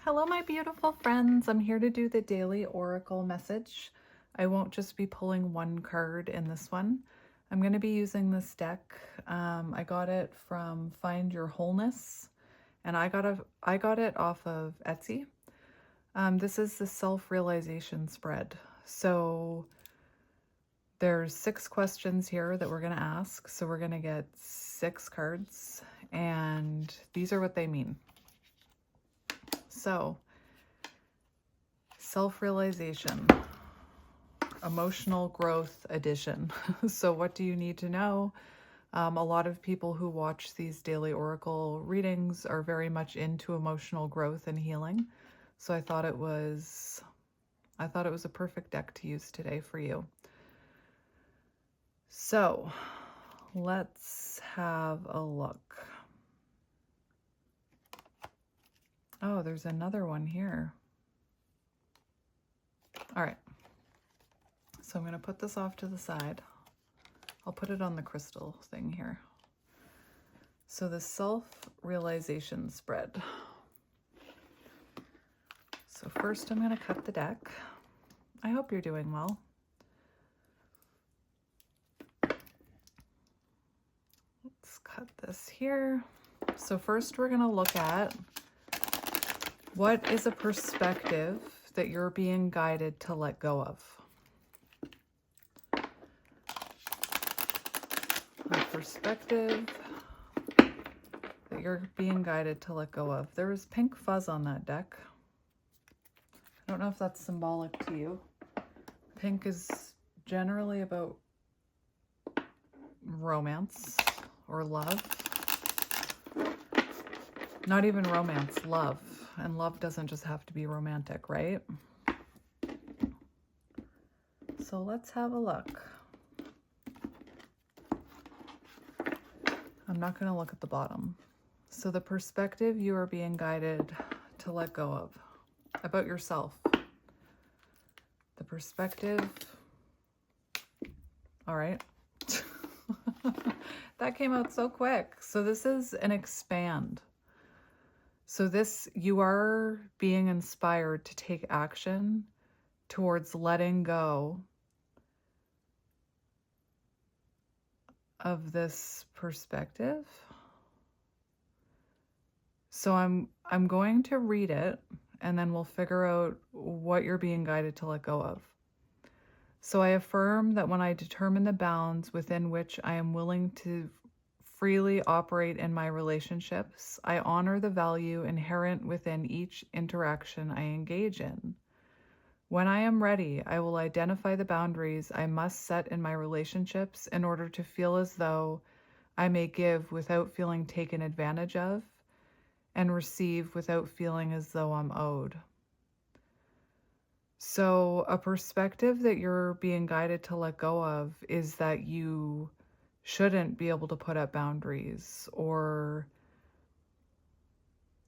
Hello, my beautiful friends. I'm here to do the daily oracle message. I won't just be pulling one card in this one. I'm going to be using this deck. I got it from Find Your Wholeness, and I got it off of Etsy. This is the self-realization spread. So there's 6 questions here that we're going to ask. So we're going to get 6 cards, and these are what they mean. So, self-realization, emotional growth edition. So what do you need to know? A lot of people who watch these daily oracle readings are very much into emotional growth and healing. So I thought it was a perfect deck to use today for you. So let's have a look. Oh, there's another one here. All right. So I'm going to put this off to the side. I'll put it on the crystal thing here. So the self-realization spread. So first I'm going to cut the deck. I hope you're doing well. Let's cut this here. So first we're going to look at what is a perspective that you're being guided to let go of. A perspective that you're being guided to let go of. There was pink fuzz on that deck. I don't know if that's symbolic to you. Pink is generally about romance or love. Not even romance, love. And love doesn't just have to be romantic, right? So let's have a look. I'm not going to look at the bottom. So the perspective you are being guided to let go of about yourself. The perspective. All right. That came out so quick. So this is an expand. So this, you are being inspired to take action towards letting go of this perspective. So I'm going to read it, and then we'll figure out what you're being guided to let go of. So I affirm that when I determine the bounds within which I am willing to freely operate in my relationships, I honor the value inherent within each interaction I engage in. When I am ready, I will identify the boundaries I must set in my relationships in order to feel as though I may give without feeling taken advantage of and receive without feeling as though I'm owed. So a perspective that you're being guided to let go of is that you shouldn't be able to put up boundaries, or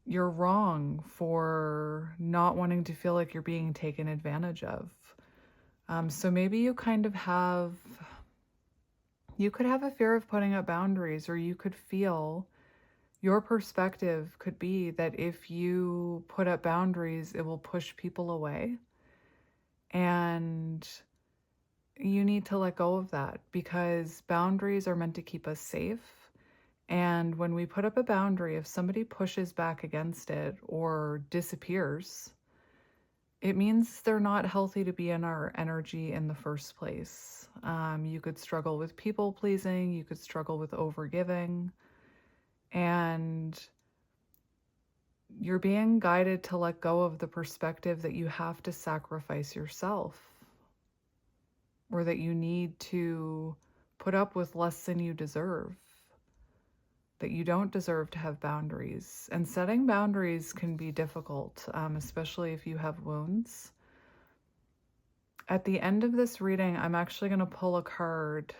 you're wrong for not wanting to feel like you're being taken advantage of. So maybe you kind of you could have a fear of putting up boundaries, or you could feel your perspective could be that if you put up boundaries, it will push people away. And you need to let go of that, because boundaries are meant to keep us safe. And when we put up a boundary, if somebody pushes back against it or disappears, it means they're not healthy to be in our energy in the first place. You could struggle with people pleasing, you could struggle with overgiving, and you're being guided to let go of the perspective that you have to sacrifice yourself, or that you need to put up with less than you deserve, that you don't deserve to have boundaries. And setting boundaries can be difficult, especially if you have wounds. At the end of this reading, I'm actually going to pull a card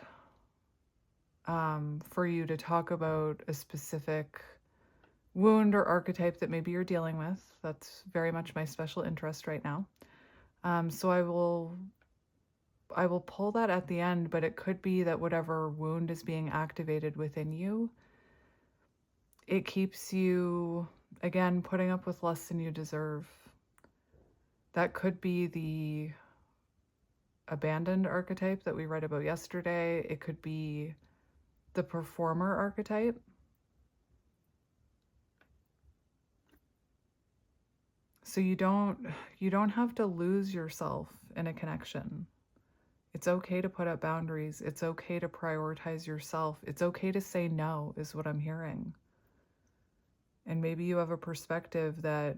for you to talk about a specific wound or archetype that maybe you're dealing with. That's very much my special interest right now. So I will pull that at the end, but it could be that whatever wound is being activated within you, it keeps you Again, putting up with less than you deserve. That could be the abandoned archetype that we read about yesterday. It could be the performer archetype. So you don't have to lose yourself in a connection. It's okay to put up boundaries. It's okay to prioritize yourself. It's okay to say no, is what I'm hearing. And maybe you have a perspective that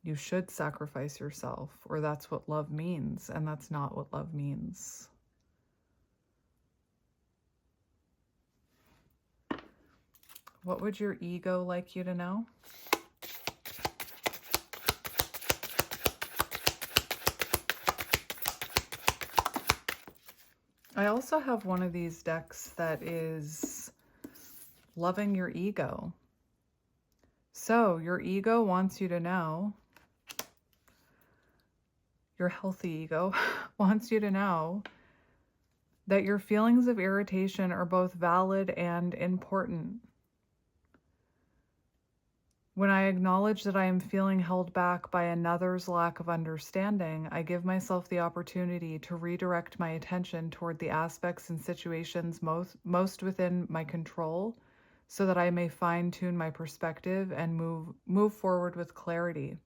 you should sacrifice yourself, or that's what love means, and that's not what love means. What would your ego like you to know? I also have one of these decks that is loving your ego. So your ego wants you to know, your healthy ego wants you to know that your feelings of irritation are both valid and important. When I acknowledge that I am feeling held back by another's lack of understanding, I give myself the opportunity to redirect my attention toward the aspects and situations most within my control, so that I may fine-tune my perspective and move forward with clarity.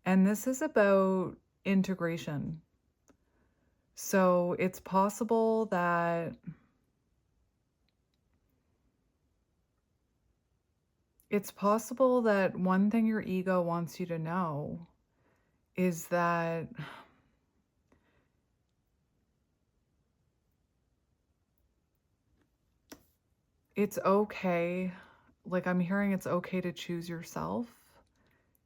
And this is about integration. So it's possible that one thing your ego wants you to know is that it's okay. Like, I'm hearing it's okay to choose yourself.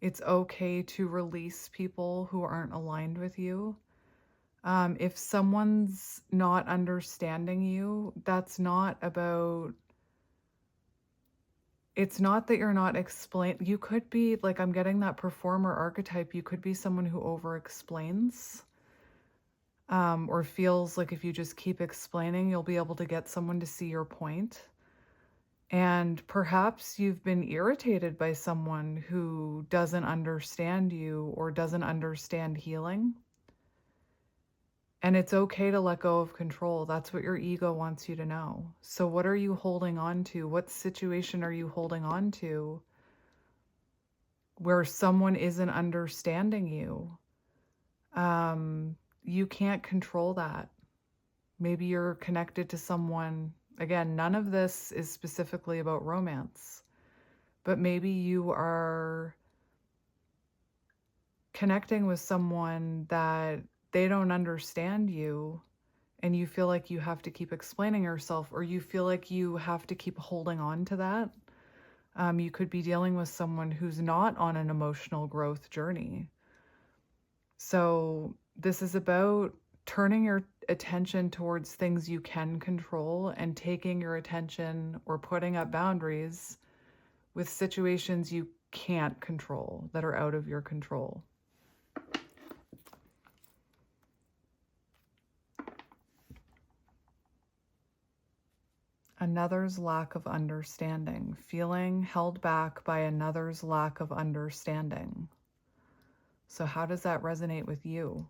It's okay to release people who aren't aligned with you. If someone's not understanding you, that's not about, it's not that you're not you could be, like, I'm getting that performer archetype. You could be someone who over explains, or feels like if you just keep explaining, you'll be able to get someone to see your point. And perhaps you've been irritated by someone who doesn't understand you or doesn't understand healing. And it's okay to let go of control. That's what your ego wants you to know. So what are you holding on to? What situation are you holding on to where someone isn't understanding you? You can't control that. Maybe you're connected to someone. Again, none of this is specifically about romance, but maybe you are connecting with someone that they don't understand you, and you feel like you have to keep explaining yourself, or you feel like you have to keep holding on to that. You could be dealing with someone who's not on an emotional growth journey. So this is about turning your attention towards things you can control and taking your attention or putting up boundaries with situations you can't control, that are out of your control. Another's lack of understanding, feeling held back by another's lack of understanding. So how does that resonate with you?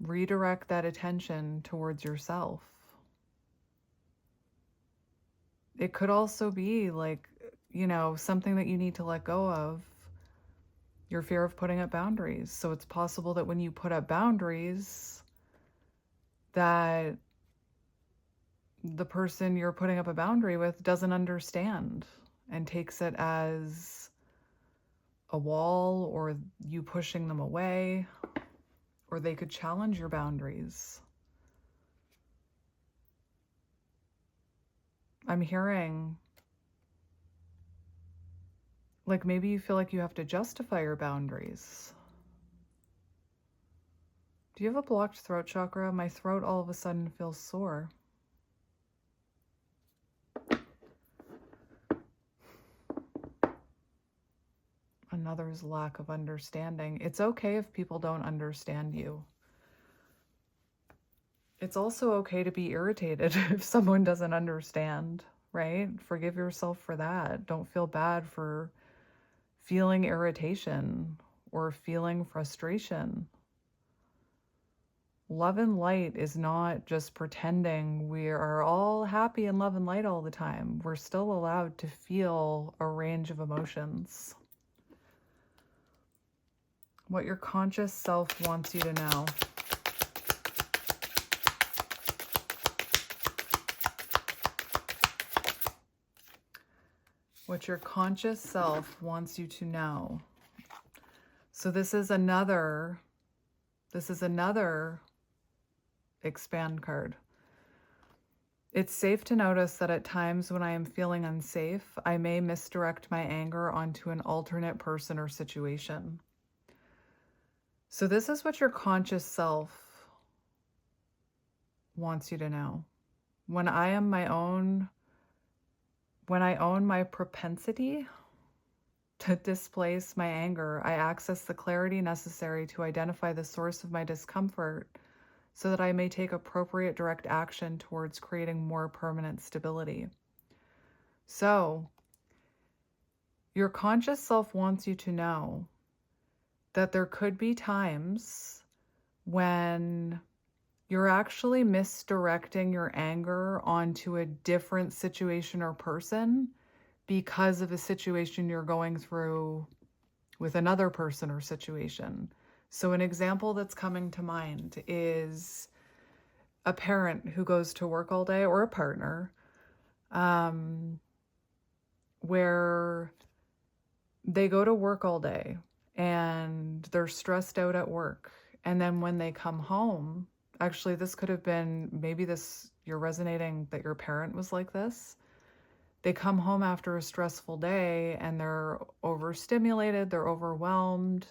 Redirect that attention towards yourself. It could also be like, something that you need to let go of, your fear of putting up boundaries. So it's possible that when you put up boundaries, that the person you're putting up a boundary with doesn't understand and takes it as a wall, or you pushing them away, or they could challenge your boundaries. I'm hearing, like, maybe you feel like you have to justify your boundaries. Do you have a blocked throat chakra? My throat all of a sudden feels sore. Another's lack of understanding. It's okay if people don't understand you. It's also okay to be irritated if someone doesn't understand, right? Forgive yourself for that. Don't feel bad for feeling irritation or feeling frustration. Love and light is not just pretending we are all happy and love and light all the time. We're still allowed to feel a range of emotions. What your conscious self wants you to know. What your conscious self wants you to know. So this is another expand card. It's safe to notice that at times when I am feeling unsafe, I may misdirect my anger onto an alternate person or situation. So this is what your conscious self wants you to know. When I own my propensity to displace my anger, I access the clarity necessary to identify the source of my discomfort so that I may take appropriate direct action towards creating more permanent stability. So, your conscious self wants you to know that there could be times when you're actually misdirecting your anger onto a different situation or person because of a situation you're going through with another person or situation. So an example that's coming to mind is a parent who goes to work all day, or a partner, where they go to work all day and they're stressed out at work. And then when they come home, actually, this could have been, maybe you're resonating that your parent was like this. They come home after a stressful day and they're overstimulated, they're overwhelmed,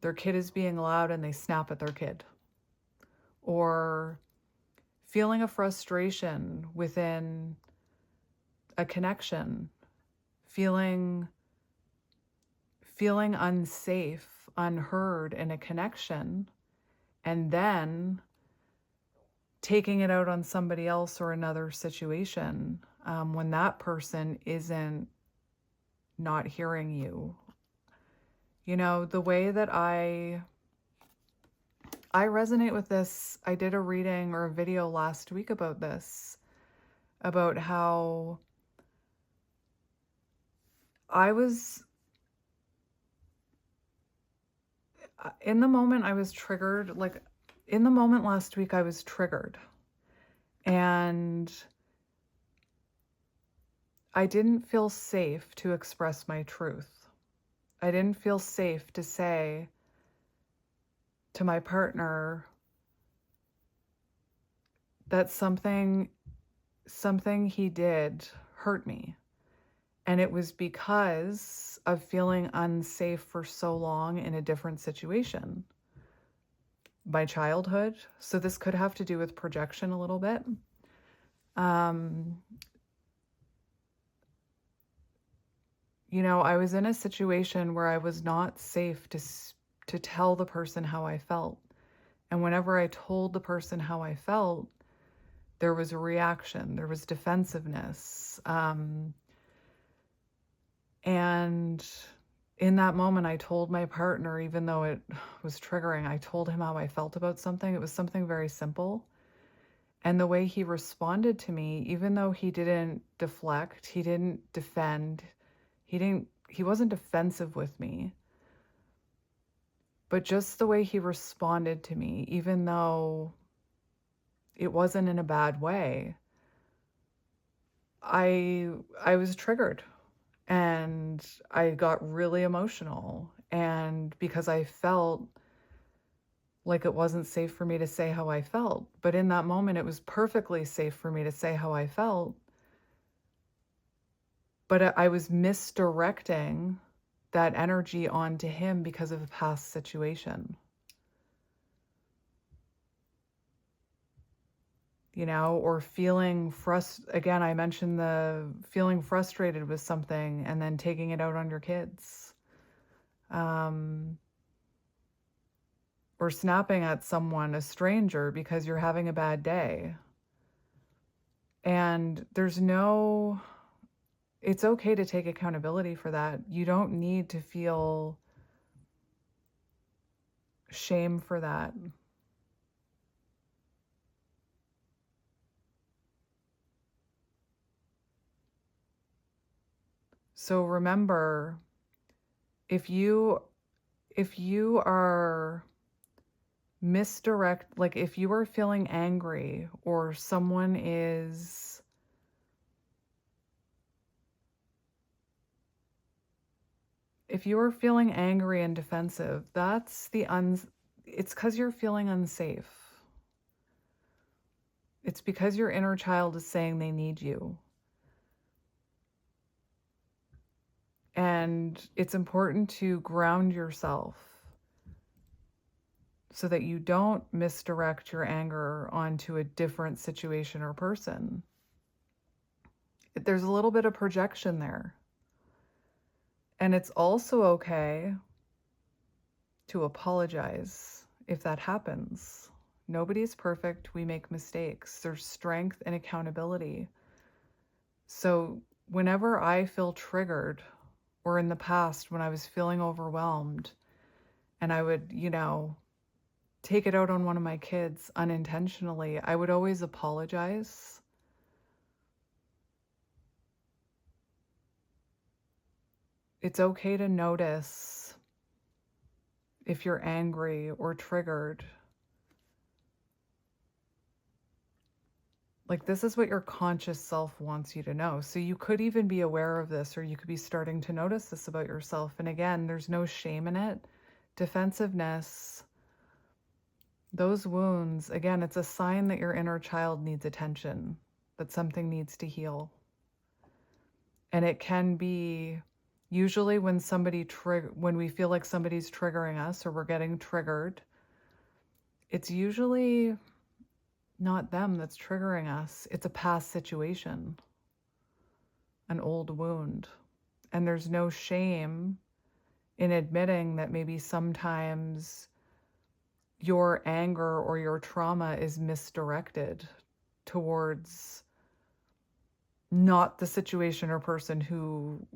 their kid is being loud and they snap at their kid. Or feeling a frustration within a connection, feeling unsafe, unheard in a connection, and then taking it out on somebody else or another situation when that person isn't not hearing you. You know, the way that I resonate with this, I did a reading or a video last week about this, about how in the moment I was triggered, like in the moment last week I was triggered, and I didn't feel safe to express my truth. I didn't feel safe to say to my partner that something he did hurt me. And it was because of feeling unsafe for so long in a different situation. My childhood. So this could have to do with projection a little bit. You know, I was in a situation where I was not safe to tell the person how I felt. And whenever I told the person how I felt, there was a reaction, there was defensiveness. And in that moment, I told my partner, even though it was triggering, I told him how I felt about something. It was something very simple. And the way he responded to me, even though he didn't deflect, he didn't defend, he wasn't defensive with me. But just the way he responded to me, even though it wasn't in a bad way, I was triggered and I got really emotional. And because I felt like it wasn't safe for me to say how I felt, but in that moment, it was perfectly safe for me to say how I felt. But I was misdirecting that energy onto him because of a past situation. You know, or feeling again, I mentioned the feeling frustrated with something and then taking it out on your kids. Or snapping at someone, a stranger, because you're having a bad day. And it's okay to take accountability for that. You don't need to feel shame for that. So remember, if you are like if you are feeling angry or someone is if you are feeling angry and defensive, it's because you're feeling unsafe. It's because your inner child is saying they need you. And it's important to ground yourself so that you don't misdirect your anger onto a different situation or person. There's a little bit of projection there. And it's also okay to apologize if that happens. Nobody's perfect. We make mistakes. There's strength and accountability. So whenever I feel triggered, or in the past when I was feeling overwhelmed and I would, take it out on one of my kids unintentionally, I would always apologize. It's okay to notice if you're angry or triggered. Like, this is what your conscious self wants you to know. So you could even be aware of this, or you could be starting to notice this about yourself. And again, there's no shame in it. Defensiveness, those wounds, again, it's a sign that your inner child needs attention, that something needs to heal. And it can be usually when we feel like somebody's triggering us or we're getting triggered, it's usually not them that's triggering us. It's a past situation, an old wound. And there's no shame in admitting that maybe sometimes your anger or your trauma is misdirected towards not the situation or person who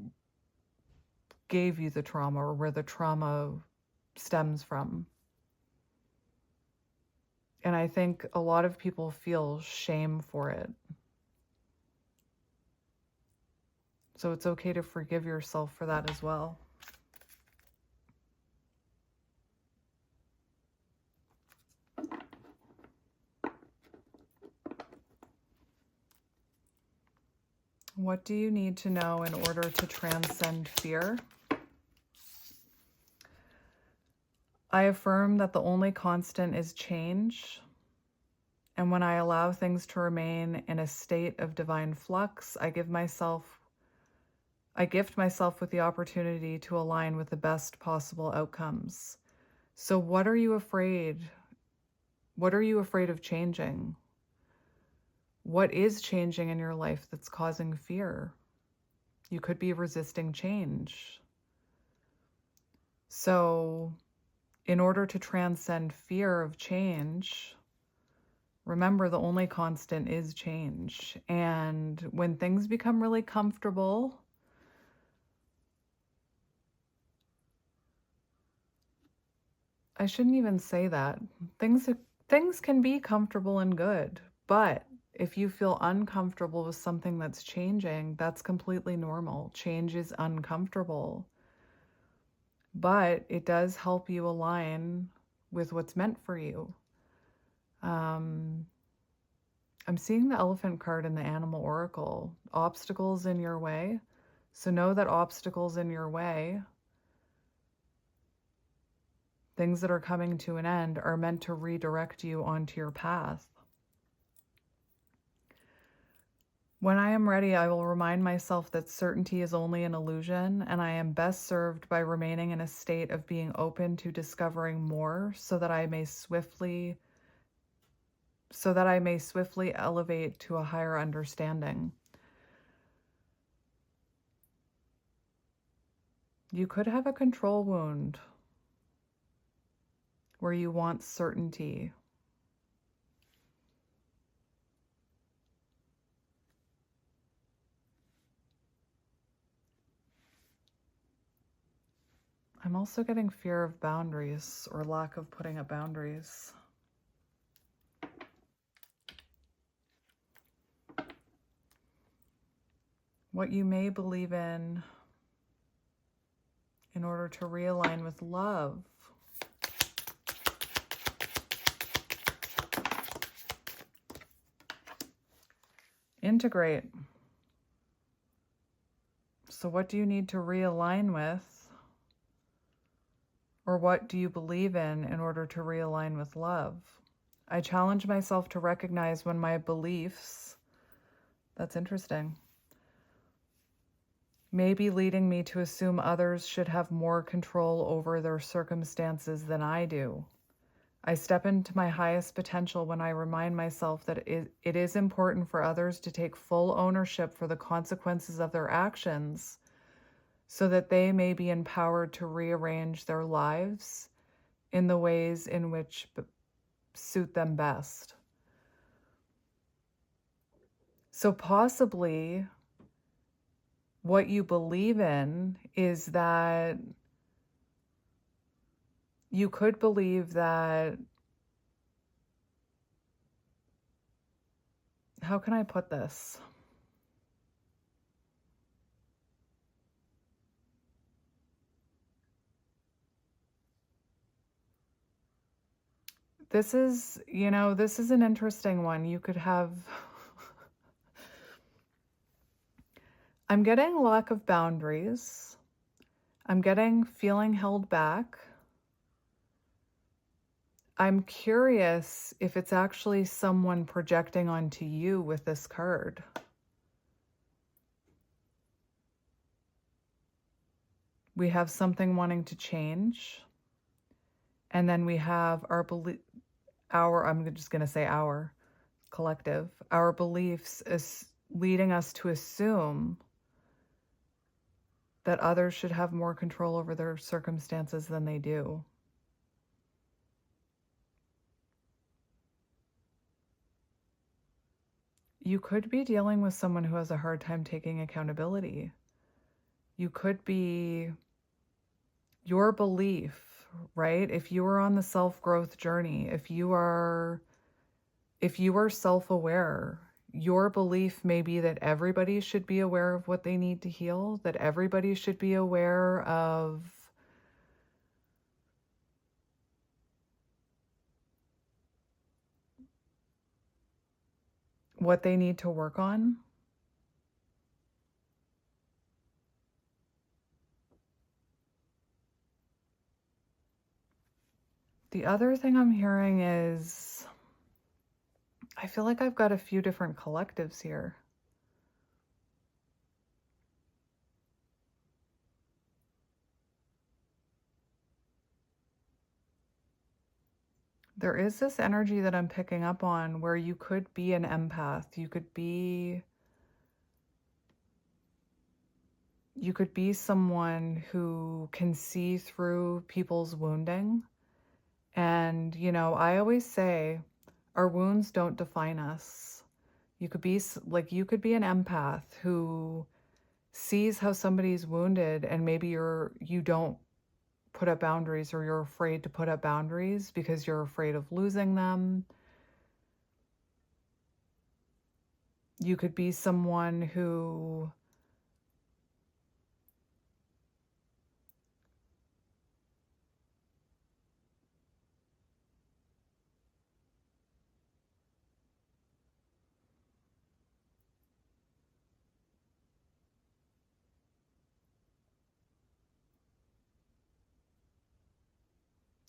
gave you the trauma or where the trauma stems from. And I think a lot of people feel shame for it. So it's okay to forgive yourself for that as well. What do you need to know in order to transcend fear? I affirm that the only constant is change. And when I allow things to remain in a state of divine flux, I gift myself with the opportunity to align with the best possible outcomes. So what are you afraid? What are you afraid of changing? What is changing in your life that's causing fear? You could be resisting change. So in order to transcend fear of change, remember the only constant is change. And when things become really comfortable, I shouldn't even say that. Things can be comfortable and good, but if you feel uncomfortable with something that's changing, that's completely normal. Change is uncomfortable, but it does help you align with what's meant for you. I'm seeing the elephant card in the animal oracle. Obstacles in your way. So know that obstacles in your way, things that are coming to an end, are meant to redirect you onto your path. When I am ready, I will remind myself that certainty is only an illusion, and I am best served by remaining in a state of being open to discovering more so that I may swiftly elevate to a higher understanding. You could have a control wound where you want certainty. I'm also getting fear of boundaries or lack of putting up boundaries. What you may believe in order to realign with love. Integrate. So what do you need to realign with? Or what do you believe in order to realign with love? I challenge myself to recognize when my beliefs, that's interesting, may be leading me to assume others should have more control over their circumstances than I do. I step into my highest potential when I remind myself that it is important for others to take full ownership for the consequences of their actions so that they may be empowered to rearrange their lives in the ways in which suit them best. So possibly what you believe in is that you could believe that, how can I put this? This is, this is an interesting one. You could have, I'm getting lack of boundaries. I'm getting feeling held back. I'm curious if it's actually someone projecting onto you with this card. We have something wanting to change. And then we have our I'm just going to say our collective, our beliefs is leading us to assume that others should have more control over their circumstances than they do. You could be dealing with someone who has a hard time taking accountability. You could be, your belief, right? If you are on the self-growth journey, if you are self-aware, your belief may be that everybody should be aware of what they need to heal, that everybody should be aware of what they need to work on. The other thing I'm hearing is, I feel like I've got a few different collectives here. There is this energy that I'm picking up on where you could be an empath. You could be someone who can see through people's wounding. And, I always say our wounds don't define us. You could be an empath who sees how somebody's wounded, and maybe you don't put up boundaries, or you're afraid to put up boundaries because you're afraid of losing them. You could be someone who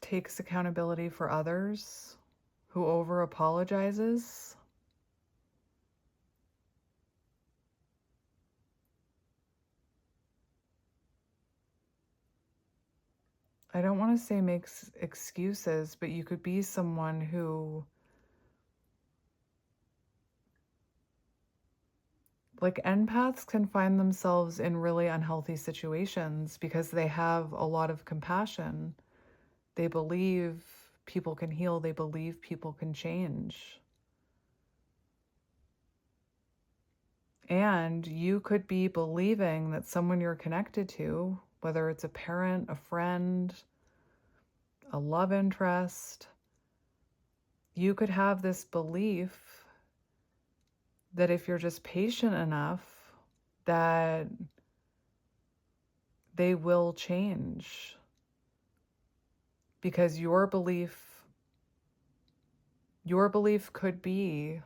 takes accountability for others, who over apologizes. I don't want to say makes excuses, but you could be someone who, like, empaths can find themselves in really unhealthy situations because they have a lot of compassion. They believe people can heal. They believe people can change. And you could be believing that someone you're connected to whether it's a parent, a friend, a love interest. You could have this belief that if you're just patient enough, that they will change. Because your belief could be,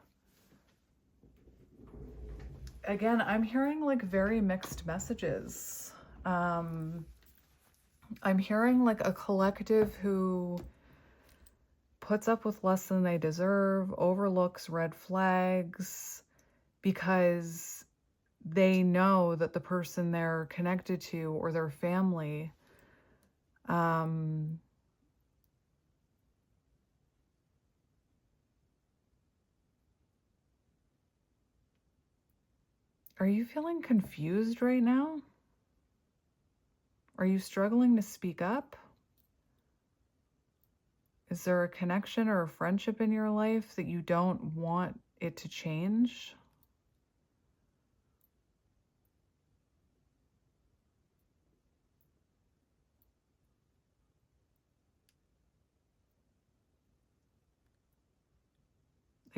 again, I'm hearing like very mixed messages. I'm hearing like a collective who puts up with less than they deserve, overlooks red flags because they know that the person they're connected to or their family are you feeling confused right now? Are you struggling to speak up? Is there a connection or a friendship in your life that you don't want it to change?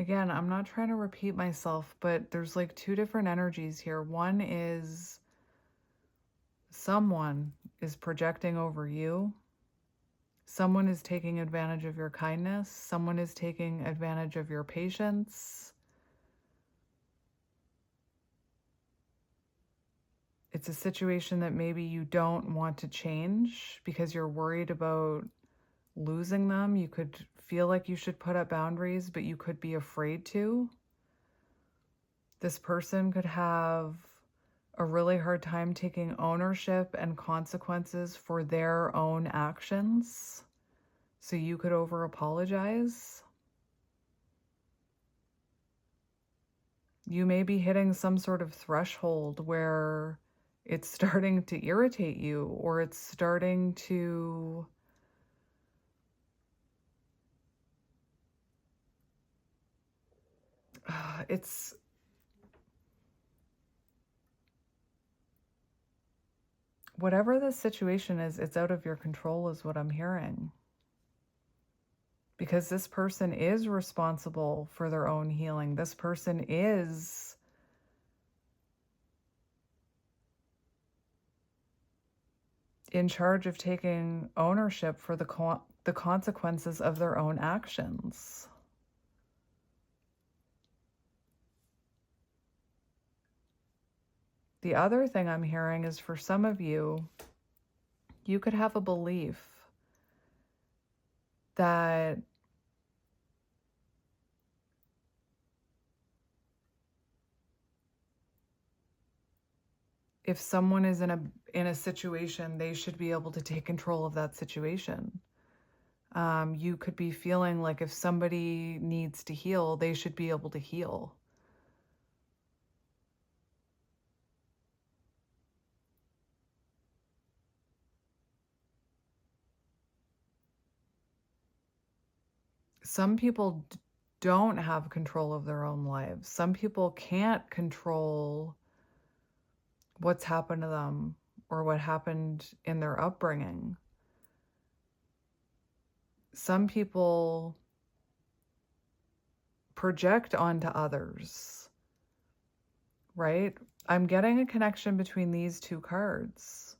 Again, I'm not trying to repeat myself, but there's like two different energies here. One is someone is projecting over you. Someone is taking advantage of your kindness. Someone is taking advantage of your patience. It's a situation that maybe you don't want to change because you're worried about losing them. You could feel like you should put up boundaries, but you could be afraid to. This person could have a really hard time taking ownership and consequences for their own actions. So you could over apologize. You may be hitting some sort of threshold where it's starting to irritate you, or it's starting to it's whatever the situation is, it's out of your control is what I'm hearing. Because this person is responsible for their own healing. This person is in charge of taking ownership for the consequences of their own actions. The other thing I'm hearing is for some of you, you could have a belief that if someone is in a situation, they should be able to take control of that situation. You could be feeling like if somebody needs to heal, they should be able to heal. Some people don't have control of their own lives. Some people can't control what's happened to them or what happened in their upbringing. Some people project onto others, right? I'm getting a connection between these two cards.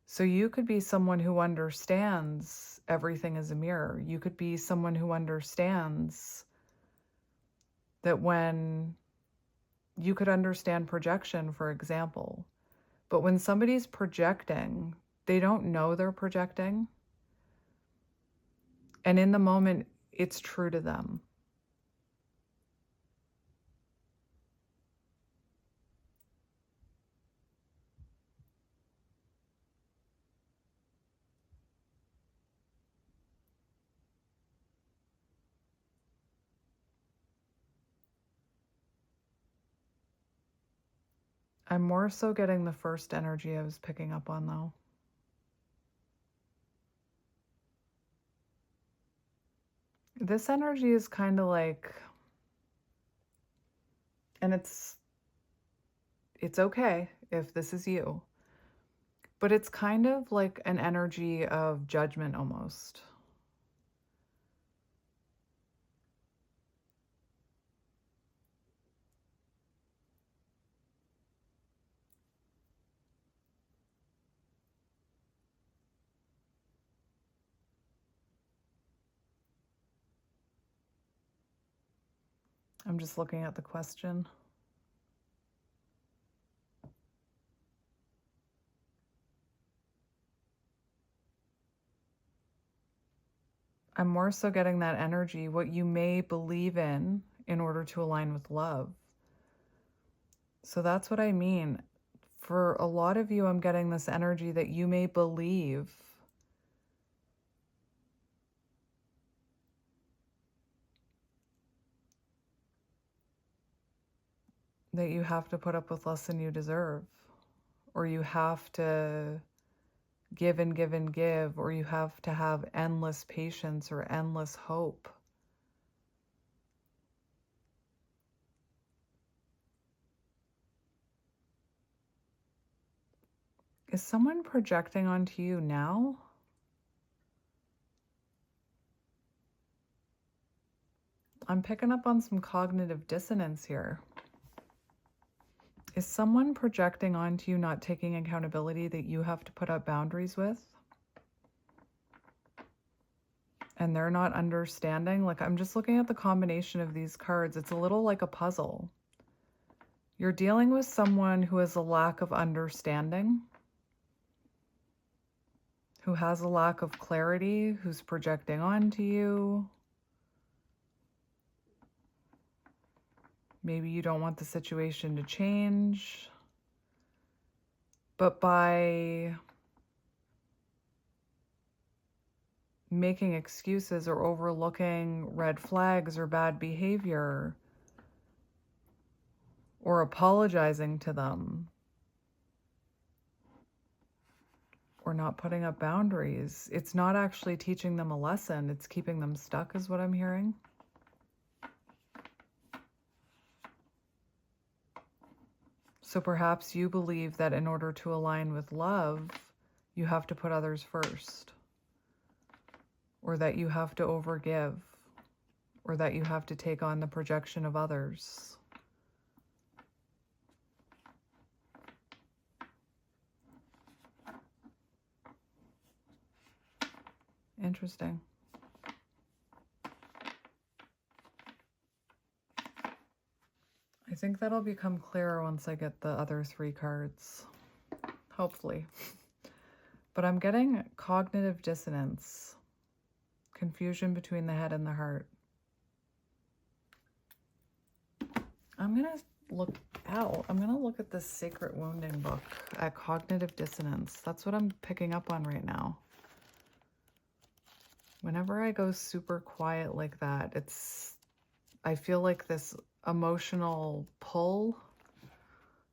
So you could be someone who understands everything is a mirror. You could be someone who understands that when you could understand projection, for example, but when somebody's projecting, they don't know they're projecting. And in the moment, it's true to them. I'm more so getting the first energy I was picking up on, though. This energy is kind of like, and it's okay if this is you, But it's kind of like an energy of judgment almost. I'm just looking at the question. I'm more so getting that energy, what you may believe in order to align with love. So that's what I mean. For a lot of you, I'm getting this energy that you may believe that you have to put up with less than you deserve, or you have to give and give and give, or you have to have endless patience or endless hope. Is someone projecting onto you now? I'm picking up on some cognitive dissonance here. Is someone projecting onto you, not taking accountability that you have to put up boundaries with? And they're not understanding? Like, I'm just looking at the combination of these cards. It's a little like a puzzle. You're dealing with someone who has a lack of understanding, who has a lack of clarity, who's projecting onto you. Maybe you don't want the situation to change. But by making excuses or overlooking red flags or bad behavior or apologizing to them or not putting up boundaries, it's not actually teaching them a lesson. It's keeping them stuck, is what I'm hearing. So perhaps you believe that in order to align with love, you have to put others first, or that you have to overgive, or that you have to take on the projection of others. Interesting. I think that'll become clearer once I get the other 3 cards, hopefully. But I'm getting cognitive dissonance, confusion between the head and the heart. I'm going to look at this Sacred Wounding book at cognitive dissonance. That's what I'm picking up on right now. Whenever I go super quiet like that, I feel like this emotional pull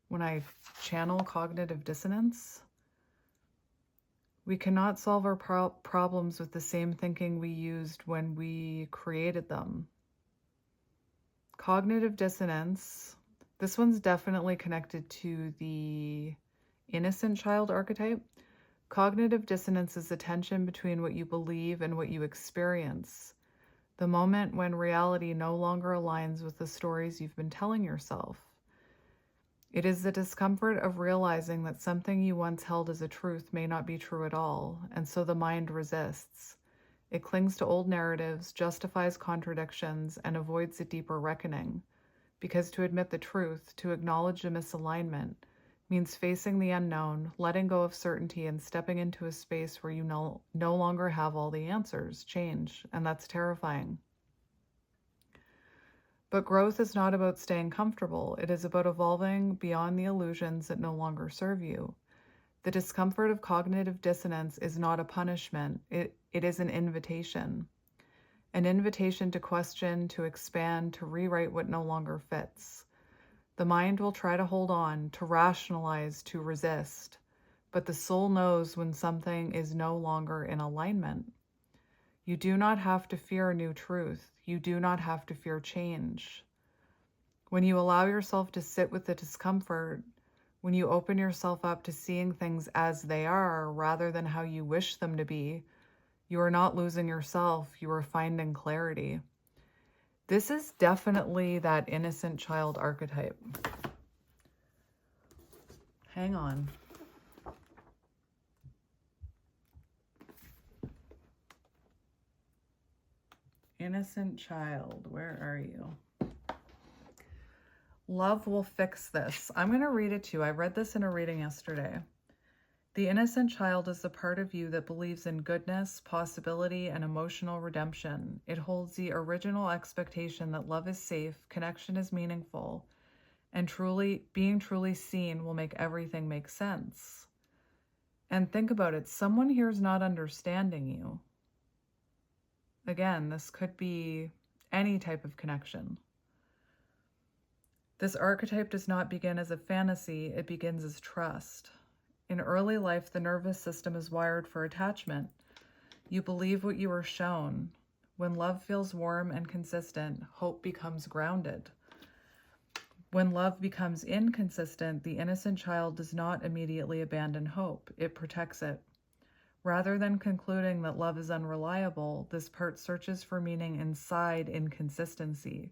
when I channel cognitive dissonance. We cannot solve our problems with the same thinking we used when we created them. Cognitive dissonance, this one's definitely connected to the innocent child archetype. Cognitive dissonance is the tension between what you believe and what you experience. The moment when reality no longer aligns with the stories you've been telling yourself. It is the discomfort of realizing that something you once held as a truth may not be true at all, and so the mind resists. It clings to old narratives, justifies contradictions, and avoids a deeper reckoning. Because to admit the truth, to acknowledge a misalignment, means facing the unknown, letting go of certainty, and stepping into a space where you no longer have all the answers. Change, and that's terrifying. But growth is not about staying comfortable. It is about evolving beyond the illusions that no longer serve you. The discomfort of cognitive dissonance is not a punishment. It is an invitation. An invitation to question, to expand, to rewrite what no longer fits. The mind will try to hold on, to rationalize, to resist. But the soul knows when something is no longer in alignment. You do not have to fear a new truth. You do not have to fear change. When you allow yourself to sit with the discomfort, When you open yourself up to seeing things as they are rather than how you wish them to be, you are not losing yourself, you are finding clarity. This is definitely that innocent child archetype. Hang on. Innocent child, where are you? Love will fix this. I'm going to read it to you. I read this in a reading yesterday. The innocent child is the part of you that believes in goodness, possibility, and emotional redemption. It holds the original expectation that love is safe, connection is meaningful, and being truly seen will make everything make sense. And think about it. Someone here is not understanding you. Again, this could be any type of connection. This archetype does not begin as a fantasy, it begins as trust. In early life, the nervous system is wired for attachment. You believe what you are shown. When love feels warm and consistent, hope becomes grounded. When love becomes inconsistent, the innocent child does not immediately abandon hope, it protects it. Rather than concluding that love is unreliable, this part searches for meaning inside inconsistency.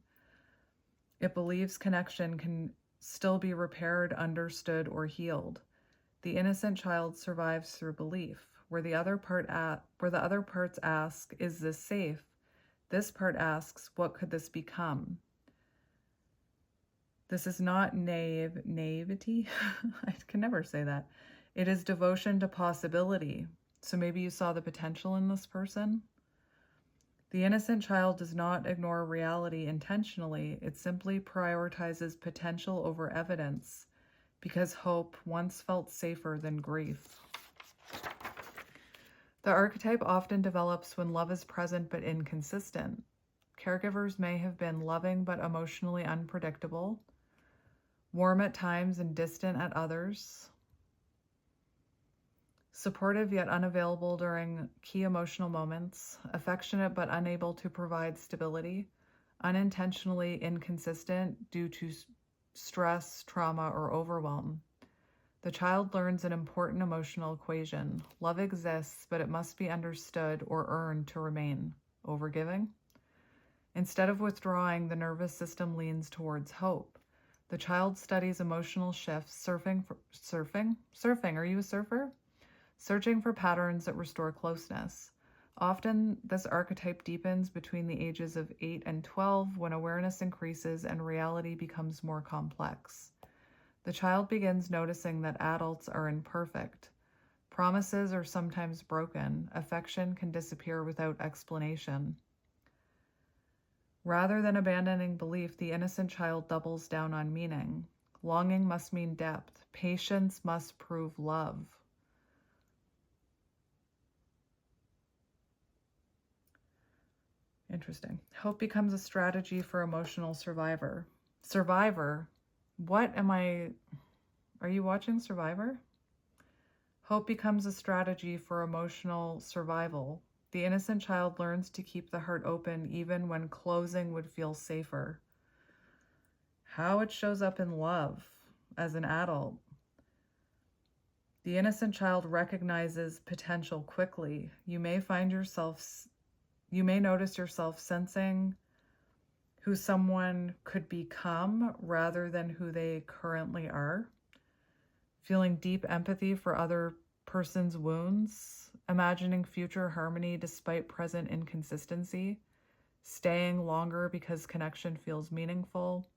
It believes connection can still be repaired, understood, or healed. The innocent child survives through belief. Where the other parts ask, "Is this safe?" This part asks, "What could this become?" This is not naivety. I can never say that. It is devotion to possibility. So maybe you saw the potential in this person. The innocent child does not ignore reality intentionally. It simply prioritizes potential over evidence because hope once felt safer than grief. The archetype often develops when love is present but inconsistent. Caregivers may have been loving but emotionally unpredictable, warm at times and distant at others, supportive yet unavailable during key emotional moments, affectionate but unable to provide stability, unintentionally inconsistent due to stress, trauma, or overwhelm. The child learns an important emotional equation. Love exists, but it must be understood or earned to remain. Overgiving? Instead of withdrawing, the nervous system leans towards hope. The child studies emotional shifts, surfing? Are you a surfer? Searching for patterns that restore closeness. Often, this archetype deepens between the ages of 8 and 12 when awareness increases and reality becomes more complex. The child begins noticing that adults are imperfect. Promises are sometimes broken. Affection can disappear without explanation. Rather than abandoning belief, the innocent child doubles down on meaning. Longing must mean depth. Patience must prove love. Interesting. Hope becomes a strategy for emotional survivor. Survivor? Are you watching Survivor? Hope becomes a strategy for emotional survival. The innocent child learns to keep the heart open even when closing would feel safer. How it shows up in love as an adult. The innocent child recognizes potential quickly. You may notice yourself sensing who someone could become rather than who they currently are. Feeling deep empathy for other person's wounds. Imagining future harmony despite present inconsistency. Staying longer because connection feels meaningful.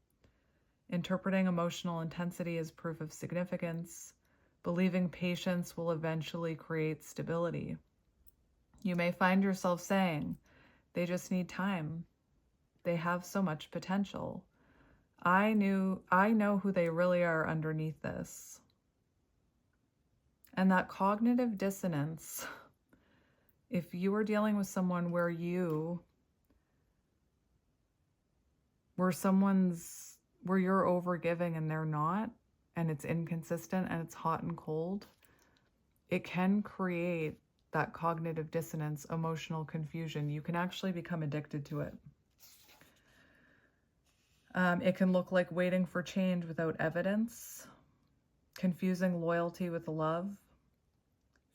Interpreting emotional intensity as proof of significance. Believing patience will eventually create stability. You may find yourself saying, "They just need time. They have so much potential. I know who they really are underneath this." And that cognitive dissonance, if you are dealing with someone where you're overgiving and they're not, and it's inconsistent and it's hot and cold, it can create that cognitive dissonance, emotional confusion. You can actually become addicted to it. It can look like waiting for change without evidence. confusing loyalty with love,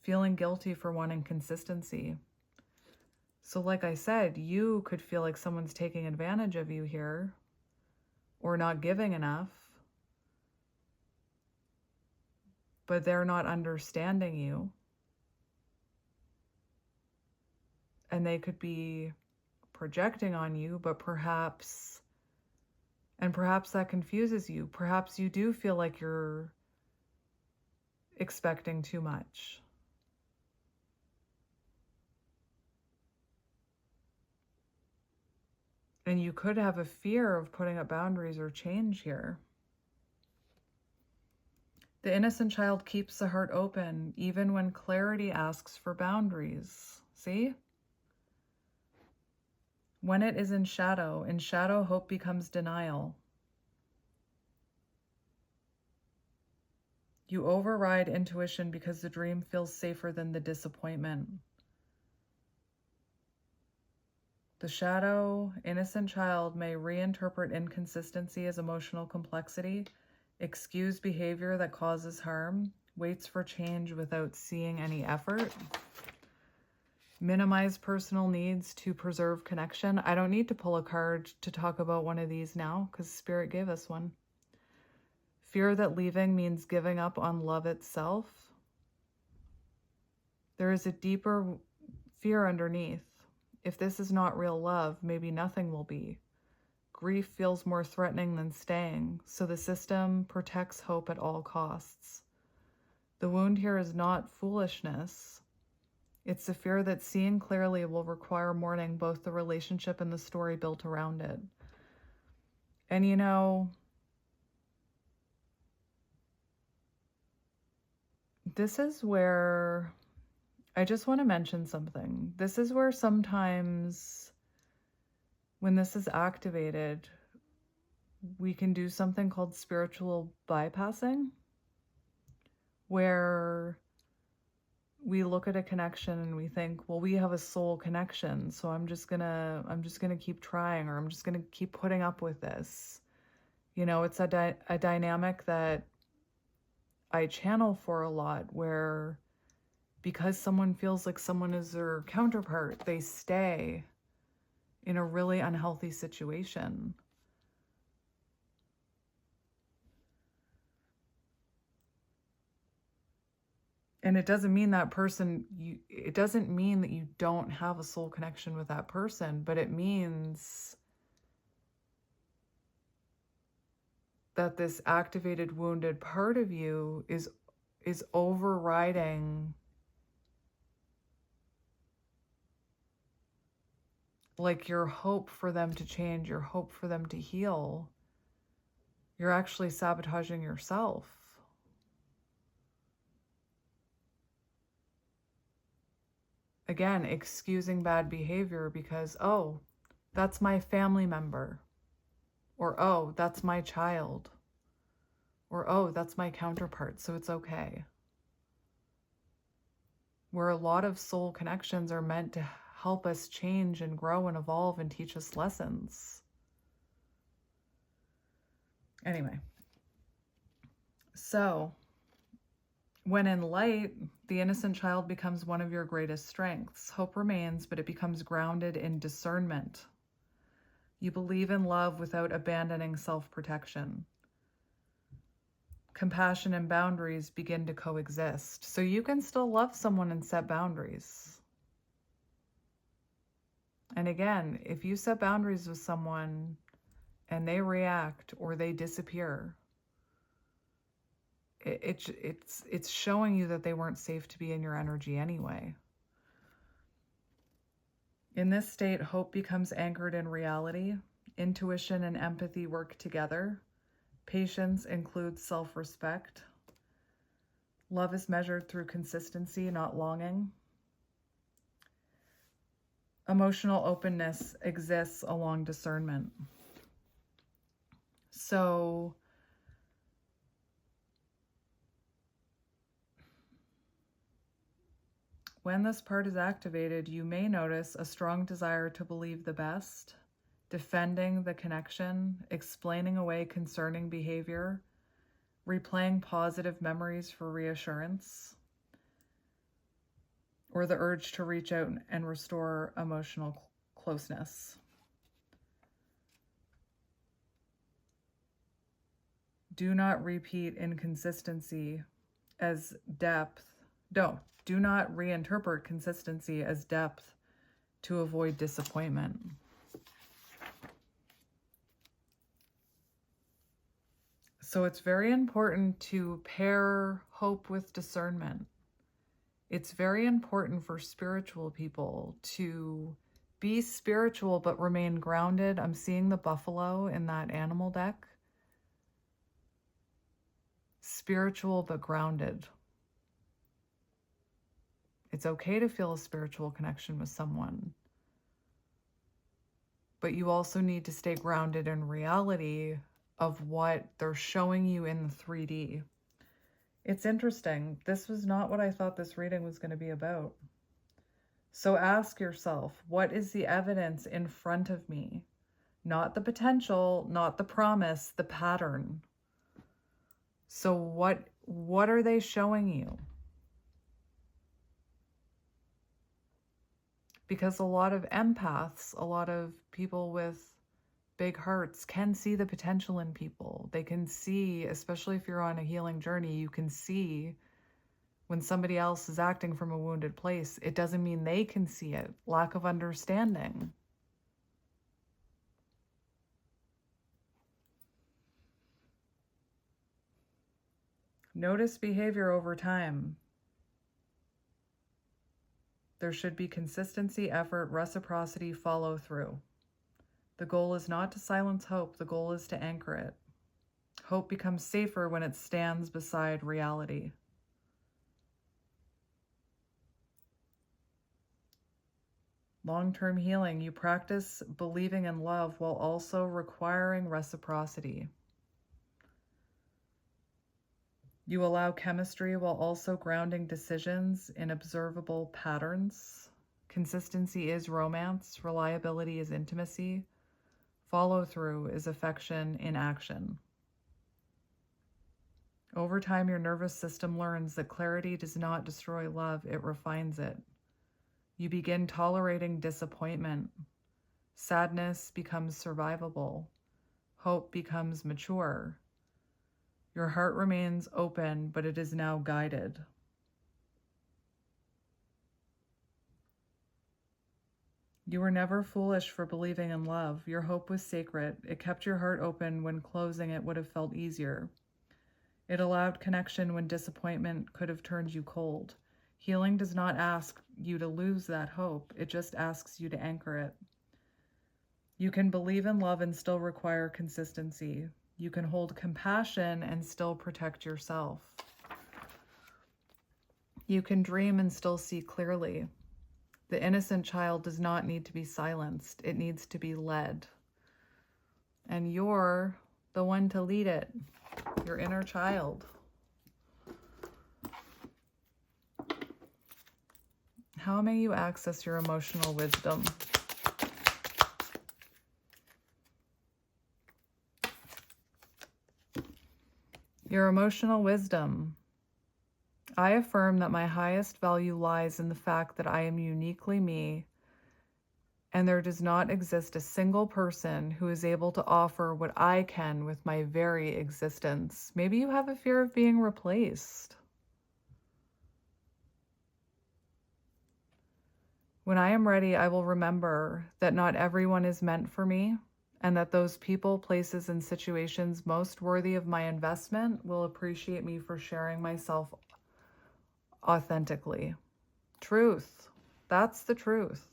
feeling guilty for wanting consistency. So like I said, you could feel like someone's taking advantage of you here or not giving enough, but they're not understanding you. And they could be projecting on you, but perhaps that confuses you. Perhaps you do feel like you're expecting too much. And you could have a fear of putting up boundaries or change here. The innocent child keeps the heart open even when clarity asks for boundaries. See? When it is in shadow, hope becomes denial. You override intuition because the dream feels safer than the disappointment. The shadow, innocent child may reinterpret inconsistency as emotional complexity, excuse behavior that causes harm, waits for change without seeing any effort, minimize personal needs to preserve connection. I don't need to pull a card to talk about one of these now because Spirit gave us one. Fear that leaving means giving up on love itself. There is a deeper fear underneath. If this is not real love, maybe nothing will be. Grief feels more threatening than staying, so the system protects hope at all costs. The wound here is not foolishness. It's the fear that seeing clearly will require mourning both the relationship and the story built around it. And you know, this is where I just want to mention something. This is where sometimes when this is activated, we can do something called spiritual bypassing, where we look at a connection and we think, well, we have a soul connection, so I'm just gonna keep trying, or I'm just gonna keep putting up with this. You know, it's a dynamic that I channel for a lot, where because someone feels like someone is their counterpart, they stay in a really unhealthy situation. And it doesn't mean that person, it doesn't mean that you don't have a soul connection with that person, but it means that this activated, wounded part of you is overriding like your hope for them to change, your hope for them to heal. You're actually sabotaging yourself. Again, excusing bad behavior because, oh, that's my family member. Or, oh, that's my child. Or, oh, that's my counterpart, so it's okay. Where a lot of soul connections are meant to help us change and grow and evolve and teach us lessons. Anyway, so when in light, the innocent child becomes one of your greatest strengths. Hope remains, but it becomes grounded in discernment. You believe in love without abandoning self-protection. Compassion and boundaries begin to coexist. So you can still love someone and set boundaries. And again, if you set boundaries with someone and they react or they disappear, it's showing you that they weren't safe to be in your energy anyway. In this state, hope becomes anchored in reality. Intuition and empathy work together. Patience includes self-respect. Love is measured through consistency, not longing. Emotional openness exists along discernment. So when this part is activated, you may notice a strong desire to believe the best, defending the connection, explaining away concerning behavior, replaying positive memories for reassurance, or the urge to reach out and restore emotional closeness. Do not repeat inconsistency as depth. No, do not reinterpret consistency as depth to avoid disappointment. So it's very important to pair hope with discernment. It's very important for spiritual people to be spiritual but remain grounded. I'm seeing the buffalo in that animal deck. Spiritual but grounded. It's okay to feel a spiritual connection with someone, but you also need to stay grounded in reality of what they're showing you in the 3D. It's interesting. This was not what I thought this reading was going to be about. So ask yourself, what is the evidence in front of me? Not the potential, not the promise, the pattern. So what are they showing you? Because a lot of empaths, a lot of people with big hearts can see the potential in people. They can see, especially if you're on a healing journey, you can see when somebody else is acting from a wounded place. It doesn't mean they can see it. Lack of understanding. Notice behavior over time. There should be consistency, effort, reciprocity, follow through. The goal is not to silence hope. The goal is to anchor it. Hope becomes safer when it stands beside reality. Long-term healing, you practice believing in love while also requiring reciprocity. You allow chemistry while also grounding decisions in observable patterns. Consistency is romance. Reliability is intimacy. Follow-through is affection in action. Over time, your nervous system learns that clarity does not destroy love, it refines it. You begin tolerating disappointment. Sadness becomes survivable. Hope becomes mature. Your heart remains open, but it is now guided. You were never foolish for believing in love. Your hope was sacred. It kept your heart open when closing it would have felt easier. It allowed connection when disappointment could have turned you cold. Healing does not ask you to lose that hope. It just asks you to anchor it. You can believe in love and still require consistency. You can hold compassion and still protect yourself. You can dream and still see clearly. The innocent child does not need to be silenced. It needs to be led. And you're the one to lead it, your inner child. How may you access your emotional wisdom? Your emotional wisdom. I affirm that my highest value lies in the fact that I am uniquely me, and there does not exist a single person who is able to offer what I can with my very existence. Maybe you have a fear of being replaced. When I am ready, I will remember that not everyone is meant for me, and that those people, places, and situations most worthy of my investment will appreciate me for sharing myself authentically. Truth. That's the truth.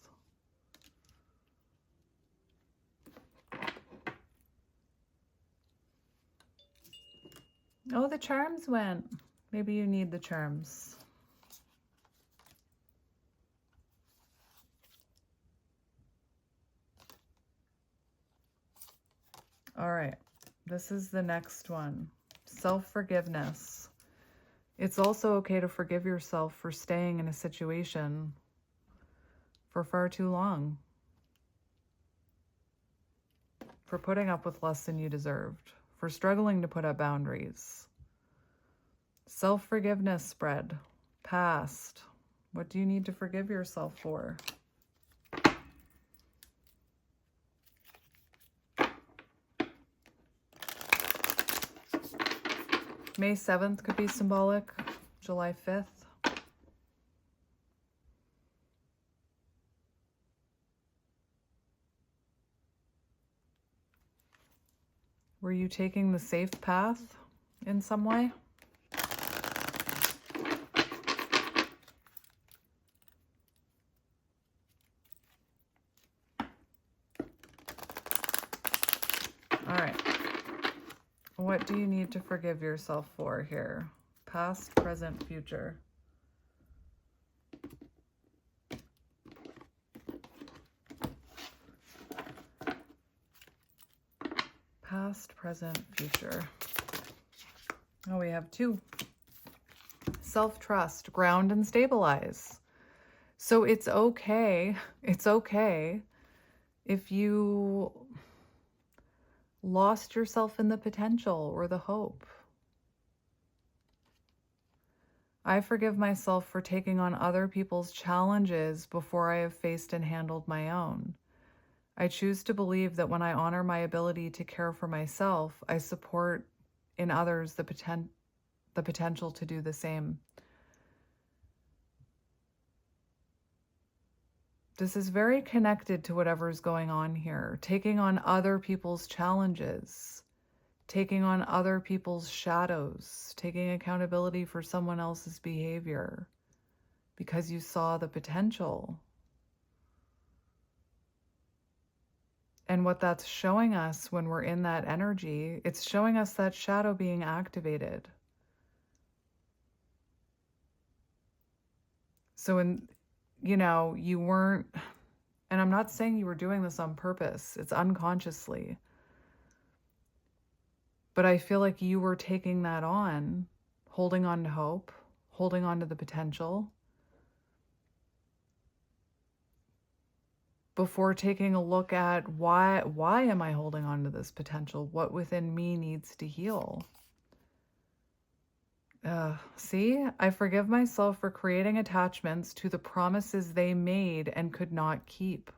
Oh, the charms went. Maybe you need the charms. All right, this is the next one. Self-forgiveness. It's also okay to forgive yourself for staying in a situation for far too long, for putting up with less than you deserved, for struggling to put up boundaries. Self-forgiveness spread. Past. What do you need to forgive yourself for? May 7th could be symbolic. July 5th. Were you taking the safe path in some way? All right. What do you need to forgive yourself for here? Past, present, future. Past, present, future. Oh, we have 2. Self-trust, ground and stabilize. So it's okay if you lost yourself in the potential or the hope. I forgive myself for taking on other people's challenges before I have faced and handled my own. I choose to believe that when I honor my ability to care for myself, I support in others the potential to do the same. This is very connected to whatever's going on here. Taking on other people's challenges, taking on other people's shadows, taking accountability for someone else's behavior because you saw the potential. And what that's showing us when we're in that energy, it's showing us that shadow being activated. So you weren't, and I'm not saying you were doing this on purpose, it's unconsciously. But I feel like you were taking that on, holding on to hope, holding on to the potential, before taking a look at why am I holding on to this potential? What within me needs to heal? See, I forgive myself for creating attachments to the promises they made and could not keep.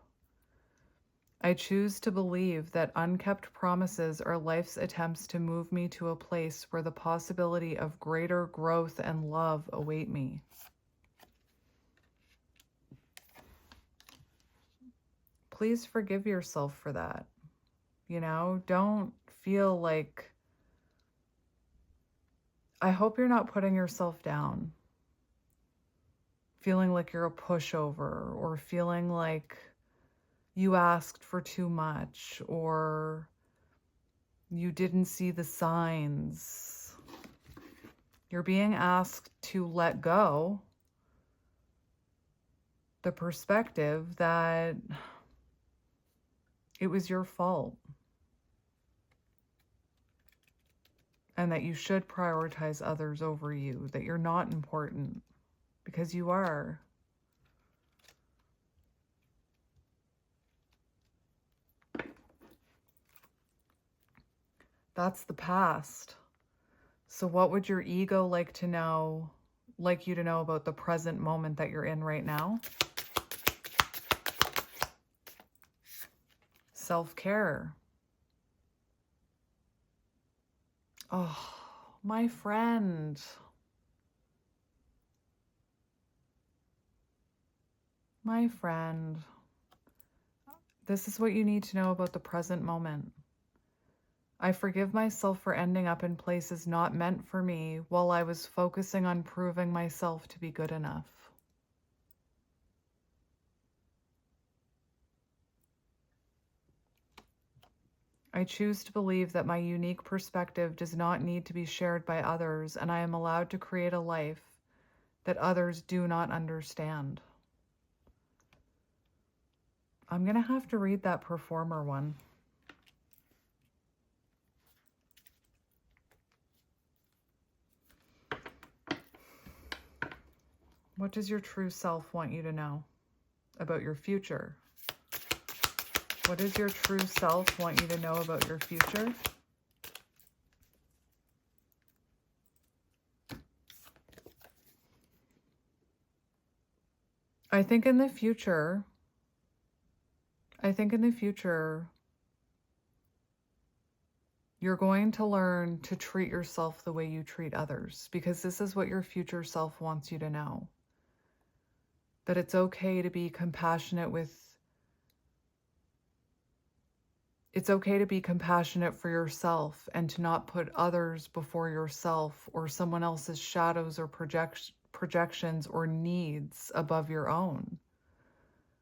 I choose to believe that unkept promises are life's attempts to move me to a place where the possibility of greater growth and love await me. Please forgive yourself for that. Don't feel like, I hope you're not putting yourself down, feeling like you're a pushover, or feeling like you asked for too much, or you didn't see the signs. You're being asked to let go the perspective that it was your fault and that you should prioritize others over you, that you're not important, because you are. That's the past. So what would your ego like you to know about the present moment that you're in right now? Self-care. Oh, my friend. My friend. This is what you need to know about the present moment. I forgive myself for ending up in places not meant for me while I was focusing on proving myself to be good enough. I choose to believe that my unique perspective does not need to be shared by others, and I am allowed to create a life that others do not understand. I'm going to have to read that performer one. What does your true self want you to know about your future? What does your true self want you to know about your future? I think in the future, you're going to learn to treat yourself the way you treat others, because this is what your future self wants you to know. That it's okay to be compassionate for yourself and to not put others before yourself or someone else's shadows or projections or needs above your own.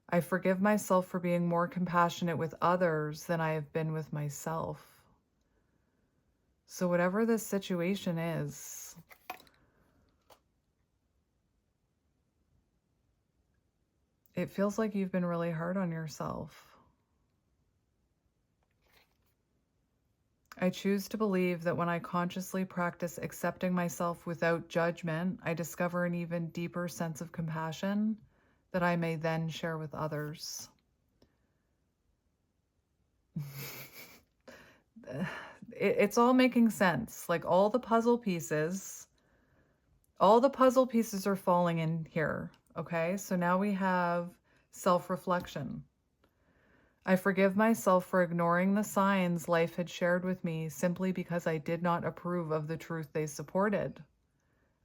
I forgive myself for being more compassionate with others than I have been with myself. So whatever this situation is, it feels like you've been really hard on yourself. I choose to believe that when I consciously practice accepting myself without judgment, I discover an even deeper sense of compassion that I may then share with others. It's all making sense. Like all the puzzle pieces are falling in here. Okay, so now we have self-reflection. I forgive myself for ignoring the signs life had shared with me simply because I did not approve of the truth they supported.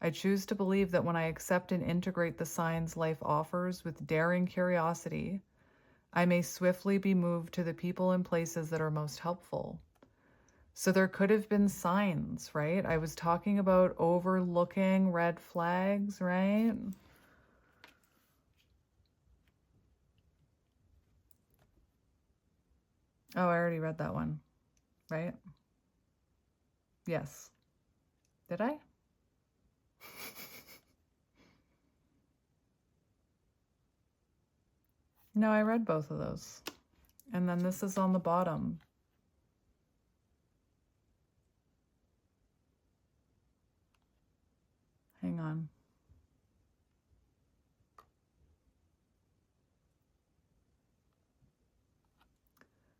I choose to believe that when I accept and integrate the signs life offers with daring curiosity, I may swiftly be moved to the people and places that are most helpful. So there could have been signs, right? I was talking about overlooking red flags, right? Oh, I already read that one, right? Yes. Did I? No, I read both of those. And then this is on the bottom. Hang on.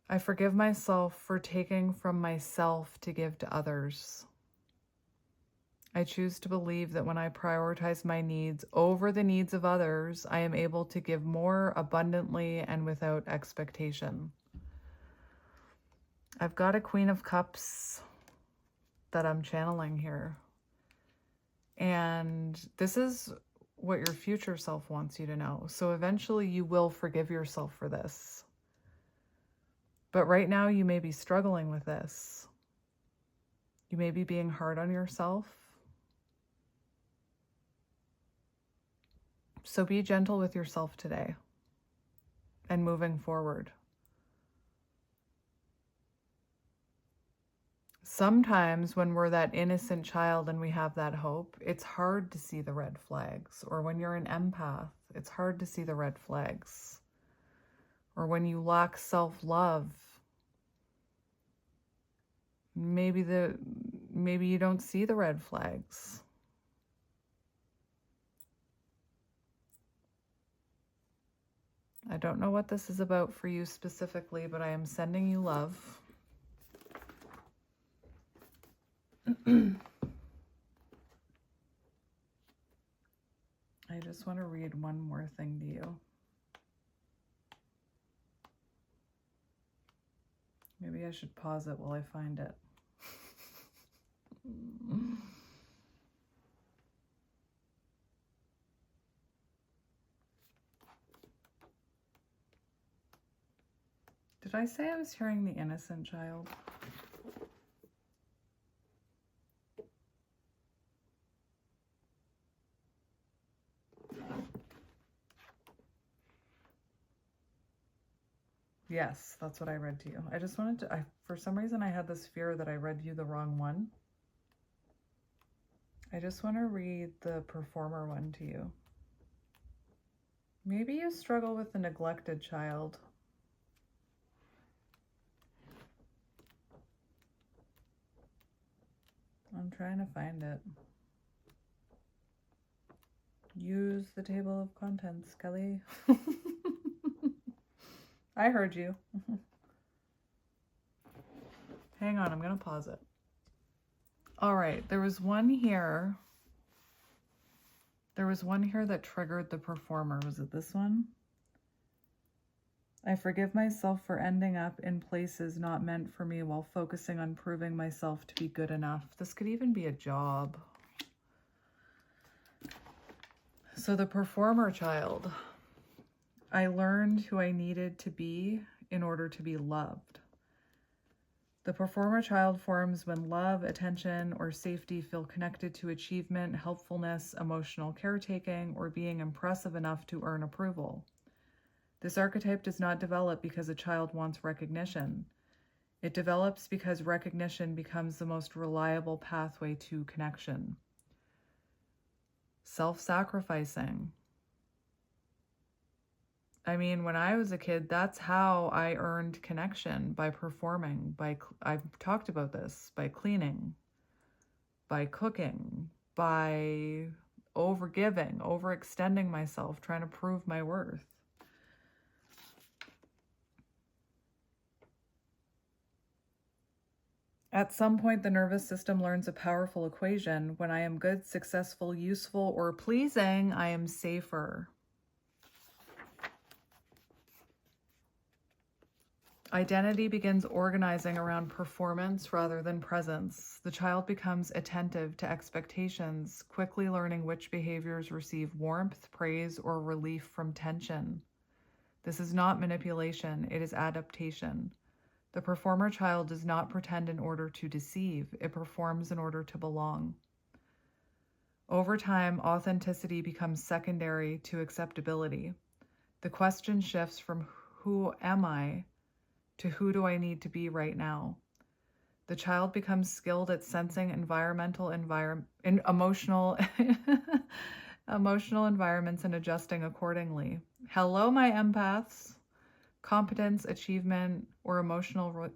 I forgive myself for taking from myself to give to others. I choose to believe that when I prioritize my needs over the needs of others, I am able to give more abundantly and without expectation. I've got a Queen of Cups that I'm channeling here. And this is what your future self wants you to know. So eventually you will forgive yourself for this. But right now you may be struggling with this. You may be being hard on yourself. So be gentle with yourself today and moving forward. Sometimes when we're that innocent child and we have that hope, it's hard to see the red flags. Or when you're an empath, it's hard to see the red flags. Or when you lack self-love, maybe you don't see the red flags. I don't know what this is about for you specifically, but I am sending you love. I just want to read one more thing to you. Maybe I should pause it while I find it. Did I say I was hearing the innocent child? Yes, that's what I read to you. I just wanted to, for some reason I had this fear that I read you the wrong one. I just want to read the performer one to you. Maybe you struggle with the neglected child. I'm trying to find it. Use the table of contents, Kelly. I heard you. Hang on, I'm going to pause it. All right, there was one here There was one here that triggered the performer. Was it this one? I forgive myself for ending up in places not meant for me while focusing on proving myself to be good enough. This could even be a job. So the performer child. I learned who I needed to be in order to be loved. The performer child forms when love, attention, or safety feel connected to achievement, helpfulness, emotional caretaking, or being impressive enough to earn approval. This archetype does not develop because a child wants recognition. It develops because recognition becomes the most reliable pathway to connection. Self-sacrificing. I mean, when I was a kid, that's how I earned connection, by performing, I've talked about this, by cleaning, by cooking, by overgiving, overextending myself, trying to prove my worth. At some point, the nervous system learns a powerful equation. When I am good, successful, useful, or pleasing, I am safer. Identity begins organizing around performance rather than presence. The child becomes attentive to expectations, quickly learning which behaviors receive warmth, praise, or relief from tension. This is not manipulation, it is adaptation. The performer child does not pretend in order to deceive, it performs in order to belong. Over time, authenticity becomes secondary to acceptability. The question shifts from who am I to who do I need to be right now? The child becomes skilled at sensing emotional emotional environments and adjusting accordingly. Hello, my empaths. Competence, achievement, or emotional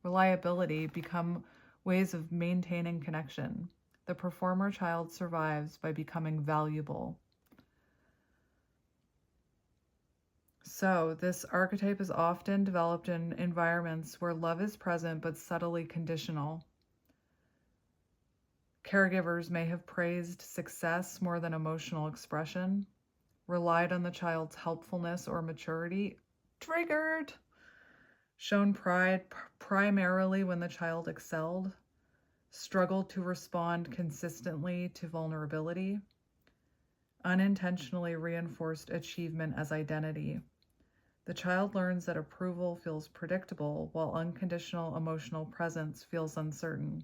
reliability become ways of maintaining connection. The performer child survives by becoming valuable. So this archetype is often developed in environments where love is present but subtly conditional. Caregivers may have praised success more than emotional expression, relied on the child's helpfulness or maturity, triggered, shown pride primarily when the child excelled, struggled to respond consistently to vulnerability, unintentionally reinforced achievement as identity. The child learns that approval feels predictable, while unconditional emotional presence feels uncertain.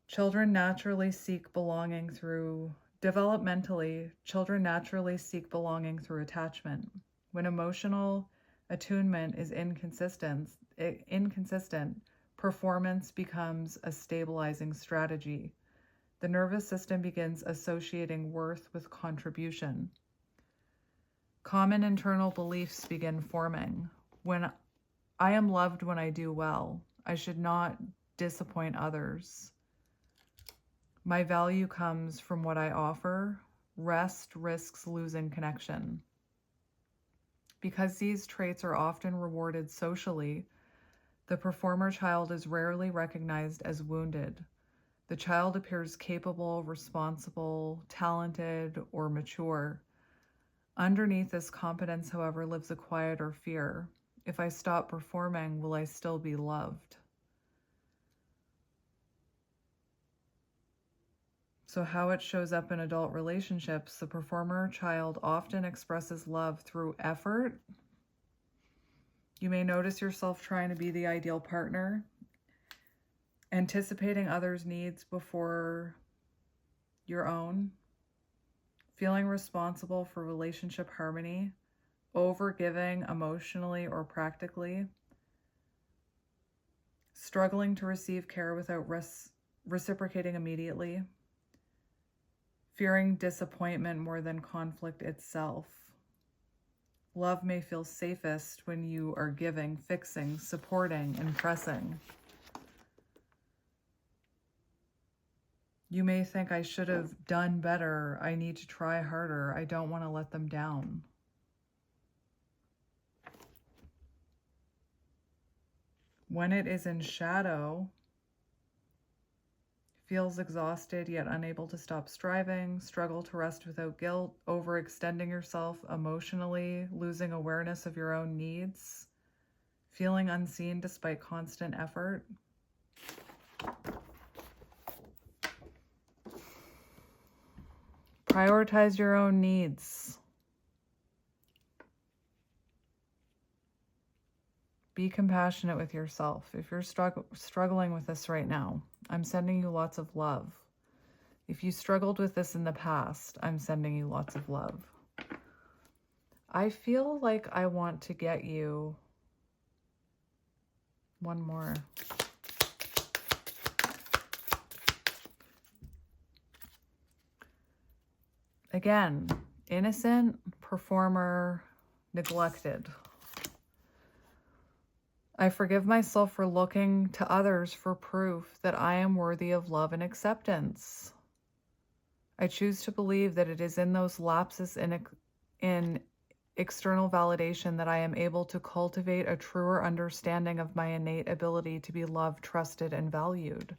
Developmentally, children naturally seek belonging through attachment. When emotional attunement is inconsistent, performance becomes a stabilizing strategy. The nervous system begins associating worth with contribution. Common internal beliefs begin forming. When I am loved when I do well, I should not disappoint others. My value comes from what I offer. Rest risks losing connection. Because these traits are often rewarded socially, the performer child is rarely recognized as wounded. The child appears capable, responsible, talented, or mature. Underneath this competence, however, lives a quieter fear. If I stop performing, will I still be loved? So how it shows up in adult relationships, the performer child often expresses love through effort. You may notice yourself trying to be the ideal partner, anticipating others' needs before your own, feeling responsible for relationship harmony, over-giving emotionally or practically, struggling to receive care without reciprocating immediately, fearing disappointment more than conflict itself. Love may feel safest when you are giving, fixing, supporting, impressing. You may think, I should have done better. I need to try harder. I don't want to let them down. When it is in shadow, feels exhausted yet unable to stop striving, struggle to rest without guilt, overextending yourself emotionally, losing awareness of your own needs, feeling unseen despite constant effort. Prioritize your own needs. Be compassionate with yourself. If you're struggling with this right now, I'm sending you lots of love. If you struggled with this in the past, I'm sending you lots of love. I feel like I want to get you one more. Again, innocent, performer, neglected. I forgive myself for looking to others for proof that I am worthy of love and acceptance. I choose to believe that it is in those lapses in external validation that I am able to cultivate a truer understanding of my innate ability to be loved, trusted, and valued.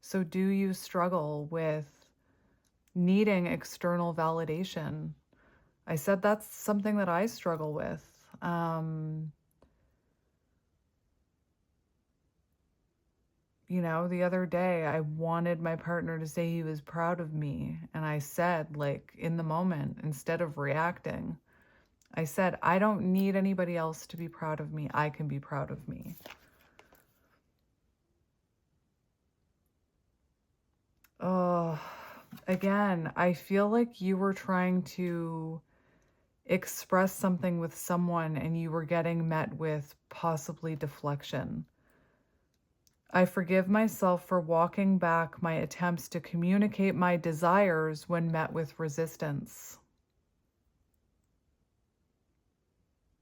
So do you struggle with needing external validation? I said that's something that I struggle with. You know, the other day I wanted my partner to say he was proud of me. And I said, like, in the moment, instead of reacting, I said, I don't need anybody else to be proud of me. I can be proud of me. Oh, again, I feel like you were trying to express something with someone and you were getting met with possibly deflection. I forgive myself for walking back my attempts to communicate my desires when met with resistance.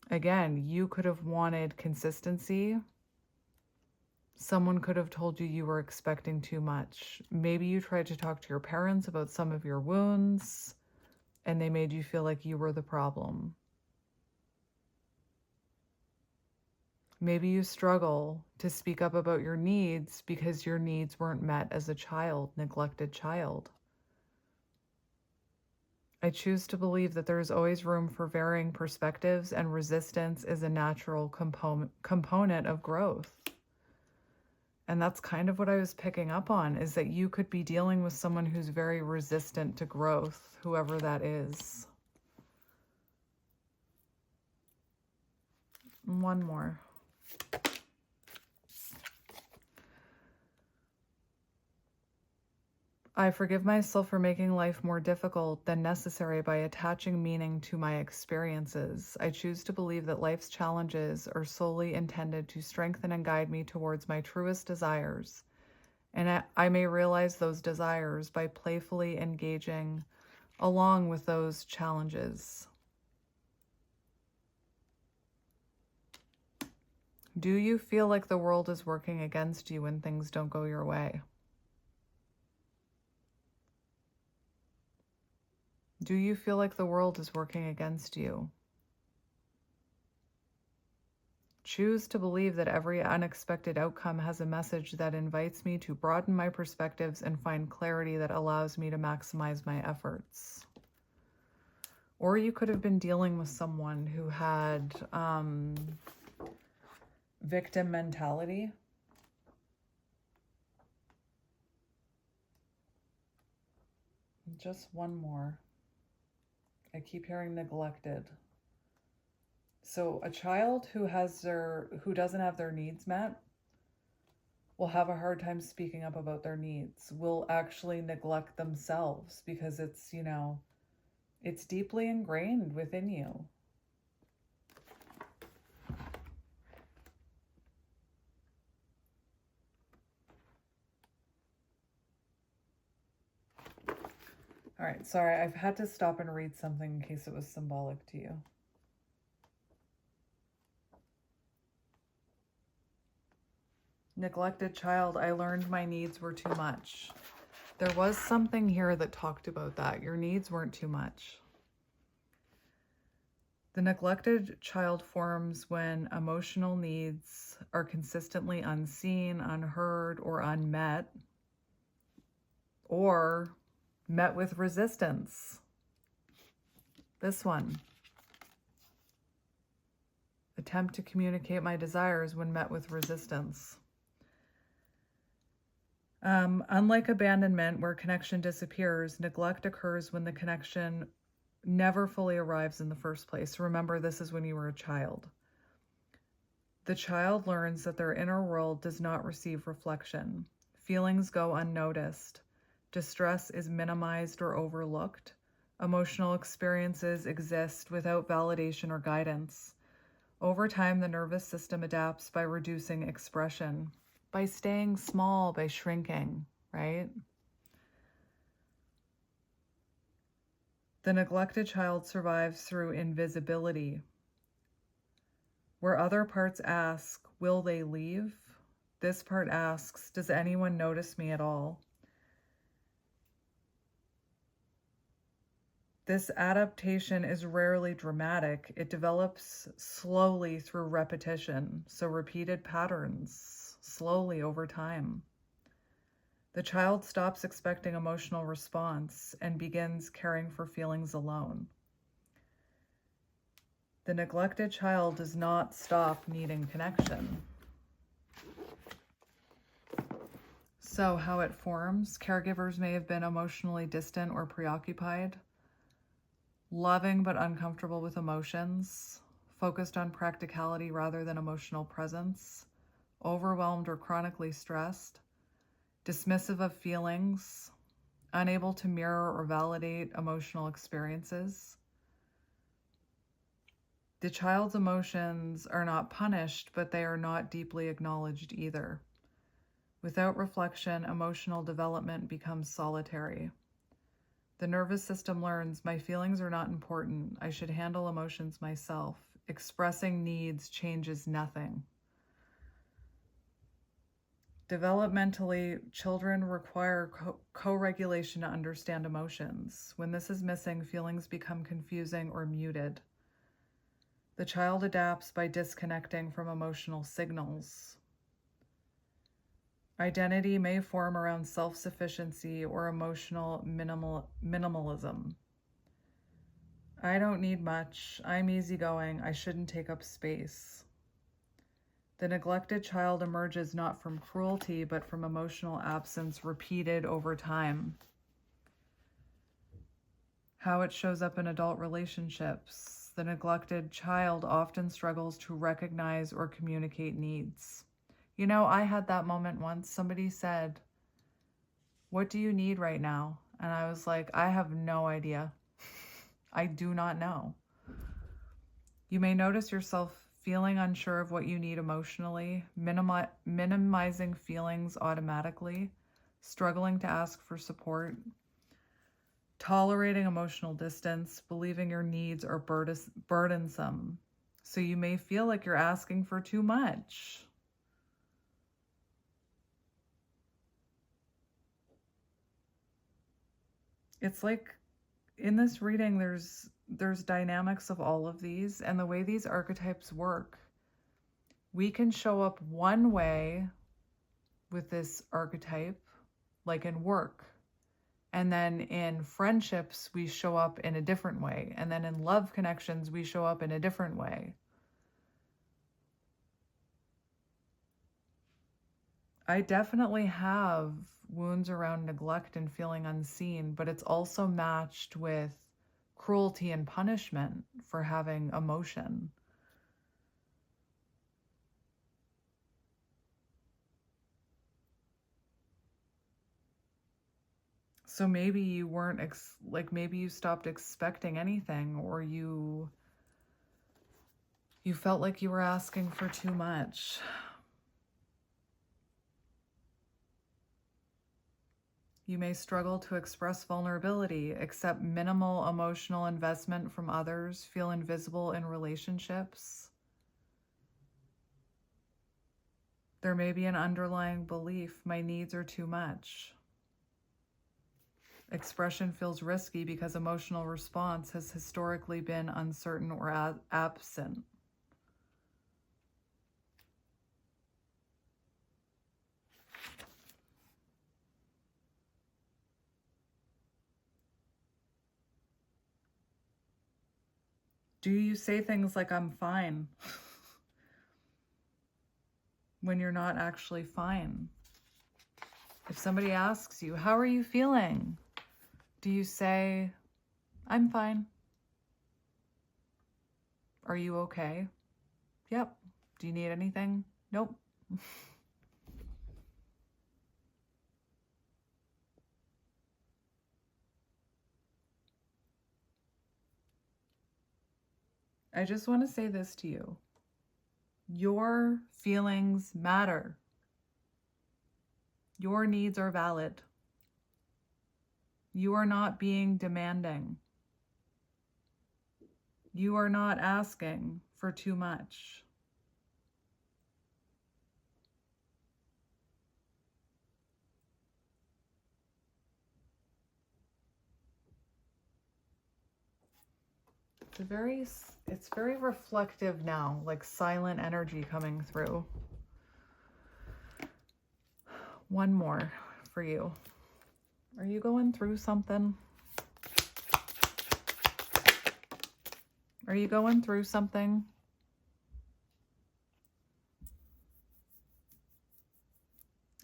Again, you could have wanted consistency. Someone could have told you you were expecting too much. Maybe you tried to talk to your parents about some of your wounds, and they made you feel like you were the problem. Maybe you struggle to speak up about your needs because your needs weren't met as a child, neglected child. I choose to believe that there is always room for varying perspectives, and resistance is a natural component of growth. And that's kind of what I was picking up on, is that you could be dealing with someone who's very resistant to growth, whoever that is. One more. I forgive myself for making life more difficult than necessary by attaching meaning to my experiences. I choose to believe that life's challenges are solely intended to strengthen and guide me towards my truest desires. And I may realize those desires by playfully engaging along with those challenges. Do you feel like the world is working against you when things don't go your way? Do you feel like the world is working against you? Choose to believe that every unexpected outcome has a message that invites me to broaden my perspectives and find clarity that allows me to maximize my efforts. Or you could have been dealing with someone who had victim mentality. Just one more. I keep hearing neglected. So a child who doesn't have their needs met will have a hard time speaking up about their needs, will actually neglect themselves because it's, it's deeply ingrained within you. All right, sorry, I've had to stop and read something in case it was symbolic to you. Neglected child, I learned my needs were too much. There was something here that talked about that. Your needs weren't too much. The neglected child forms when emotional needs are consistently unseen, unheard, or unmet. or met with resistance. This one. Attempt to communicate my desires when met with resistance. Unlike abandonment, where connection disappears, neglect occurs when the connection never fully arrives in the first place. Remember, this is when you were a child. The child learns that their inner world does not receive reflection. Feelings go unnoticed. Distress is minimized or overlooked. Emotional experiences exist without validation or guidance. Over time, the nervous system adapts by reducing expression, by staying small, by shrinking, right? The neglected child survives through invisibility. Where other parts ask, will they leave? This part asks, does anyone notice me at all? This adaptation is rarely dramatic. It develops slowly through repetition, so repeated patterns, slowly over time. The child stops expecting emotional response and begins caring for feelings alone. The neglected child does not stop needing connection. So how it forms, caregivers may have been emotionally distant or preoccupied, loving but uncomfortable with emotions, focused on practicality rather than emotional presence, overwhelmed or chronically stressed, dismissive of feelings, unable to mirror or validate emotional experiences. The child's emotions are not punished, but they are not deeply acknowledged either. Without reflection, emotional development becomes solitary. The nervous system learns, my feelings are not important. I should handle emotions myself. Expressing needs changes nothing. Developmentally, children require co-regulation to understand emotions. When this is missing, feelings become confusing or muted. The child adapts by disconnecting from emotional signals. Identity may form around self-sufficiency or emotional minimalism. I don't need much. I'm easygoing. I shouldn't take up space. The neglected child emerges not from cruelty, but from emotional absence repeated over time. How it shows up in adult relationships. The neglected child often struggles to recognize or communicate needs. You know, I had that moment once. Somebody said, what do you need right now? And I was like, I have no idea. I do not know. You may notice yourself feeling unsure of what you need emotionally, minimizing feelings automatically, struggling to ask for support, tolerating emotional distance, believing your needs are burdensome. So you may feel like you're asking for too much. It's like in this reading, there's dynamics of all of these, and the way these archetypes work. We can show up one way with this archetype, like in work. And then in friendships, we show up in a different way. And then in love connections, we show up in a different way. I definitely have wounds around neglect and feeling unseen, but it's also matched with cruelty and punishment for having emotion. So maybe you weren't, maybe you stopped expecting anything, or you felt like you were asking for too much. You may struggle to express vulnerability, accept minimal emotional investment from others, feel invisible in relationships. There may be an underlying belief, my needs are too much. Expression feels risky because emotional response has historically been uncertain or absent. Do you say things like, I'm fine, when you're not actually fine? If somebody asks you, how are you feeling? Do you say, I'm fine? Are you okay? Yep. Do you need anything? Nope. I just want to say this to you. Your feelings matter. Your needs are valid. You are not being demanding. You are not asking for too much. It's very reflective now, like silent energy coming through. One more for you. Are you going through something? Are you going through something?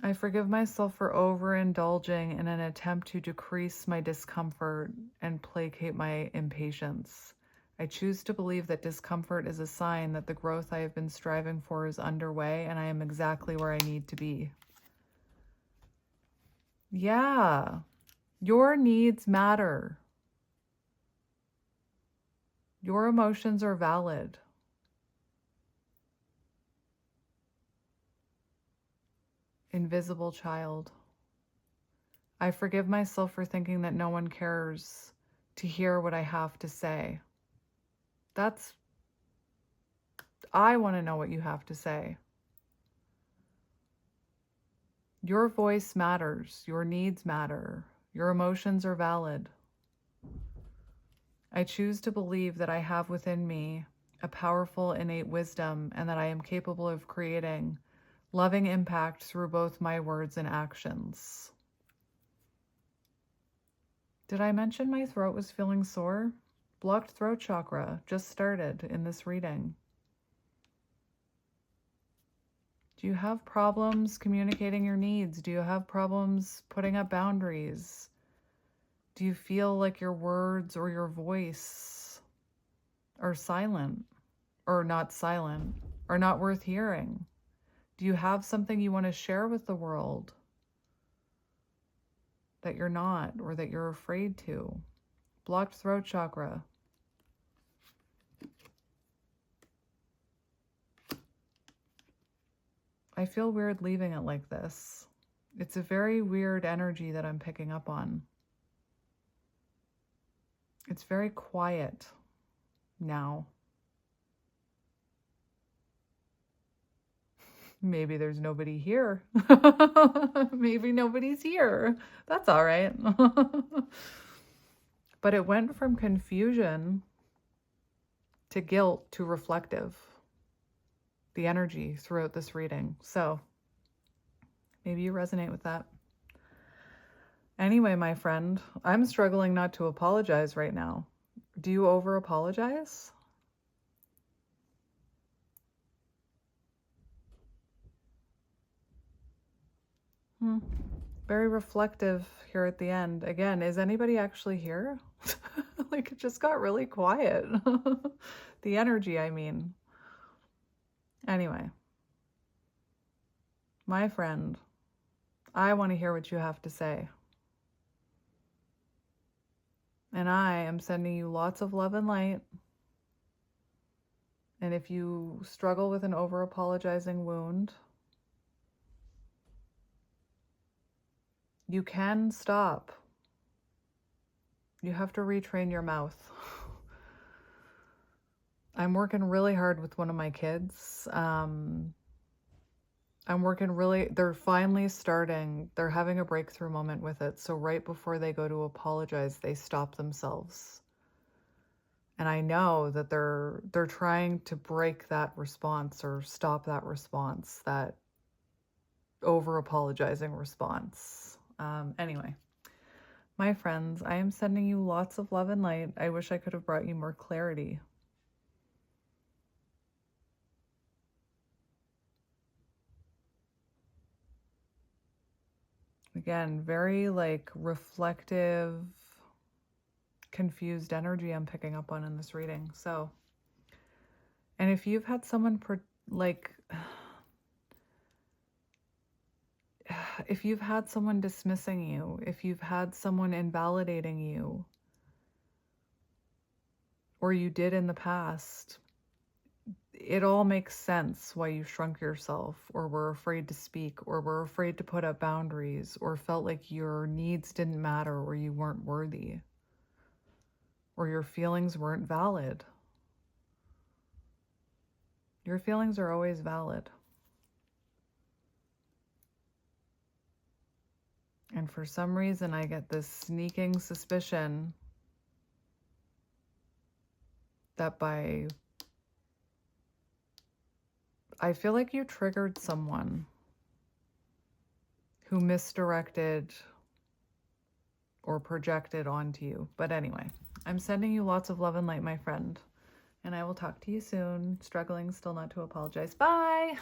I forgive myself for overindulging in an attempt to decrease my discomfort and placate my impatience. I choose to believe that discomfort is a sign that the growth I have been striving for is underway and I am exactly where I need to be. Yeah, your needs matter. Your emotions are valid. Invisible child. I forgive myself for thinking that no one cares to hear what I have to say. I want to know what you have to say. Your voice matters. Your needs matter. Your emotions are valid. I choose to believe that I have within me a powerful innate wisdom and that I am capable of creating loving impact through both my words and actions. Did I mention my throat was feeling sore? Blocked throat chakra just started in this reading. Do you have problems communicating your needs? Do you have problems putting up boundaries? Do you feel like your words or your voice are silent or not silent or not worth hearing? Do you have something you want to share with the world that you're not or that you're afraid to? Blocked throat chakra. I feel weird leaving it like this. It's a very weird energy that I'm picking up on. It's very quiet now. Maybe there's nobody here. Maybe nobody's here. That's all right. But it went from confusion to guilt to reflective, the energy throughout this reading. So maybe you resonate with that. Anyway, my friend, I'm struggling not to apologize right now. Do you over apologize? Very reflective here at the end. Again, is anybody actually here? Like, it just got really quiet. The energy, I mean. Anyway, my friend, I want to hear what you have to say. And I am sending you lots of love and light. And if you struggle with an over-apologizing wound, you can stop. You have to retrain your mouth. I'm working really hard with one of my kids. They're finally starting, they're having a breakthrough moment with it. So right before they go to apologize, they stop themselves. And I know that they're trying to break that response or stop that response, that over-apologizing response. Anyway, my friends, I am sending you lots of love and light. I wish I could have brought you more clarity. Again, very like reflective, confused energy I'm picking up on in this reading. So, and if you've had someone like, if you've had someone dismissing you, if you've had someone invalidating you, or you did in the past, it all makes sense why you shrunk yourself, or were afraid to speak, or were afraid to put up boundaries, or felt like your needs didn't matter, or you weren't worthy, or your feelings weren't valid. Your feelings are always valid. And for some reason, I get this sneaking suspicion that I feel like you triggered someone who misdirected or projected onto you. But anyway, I'm sending you lots of love and light, my friend. And I will talk to you soon. Struggling still not to apologize. Bye!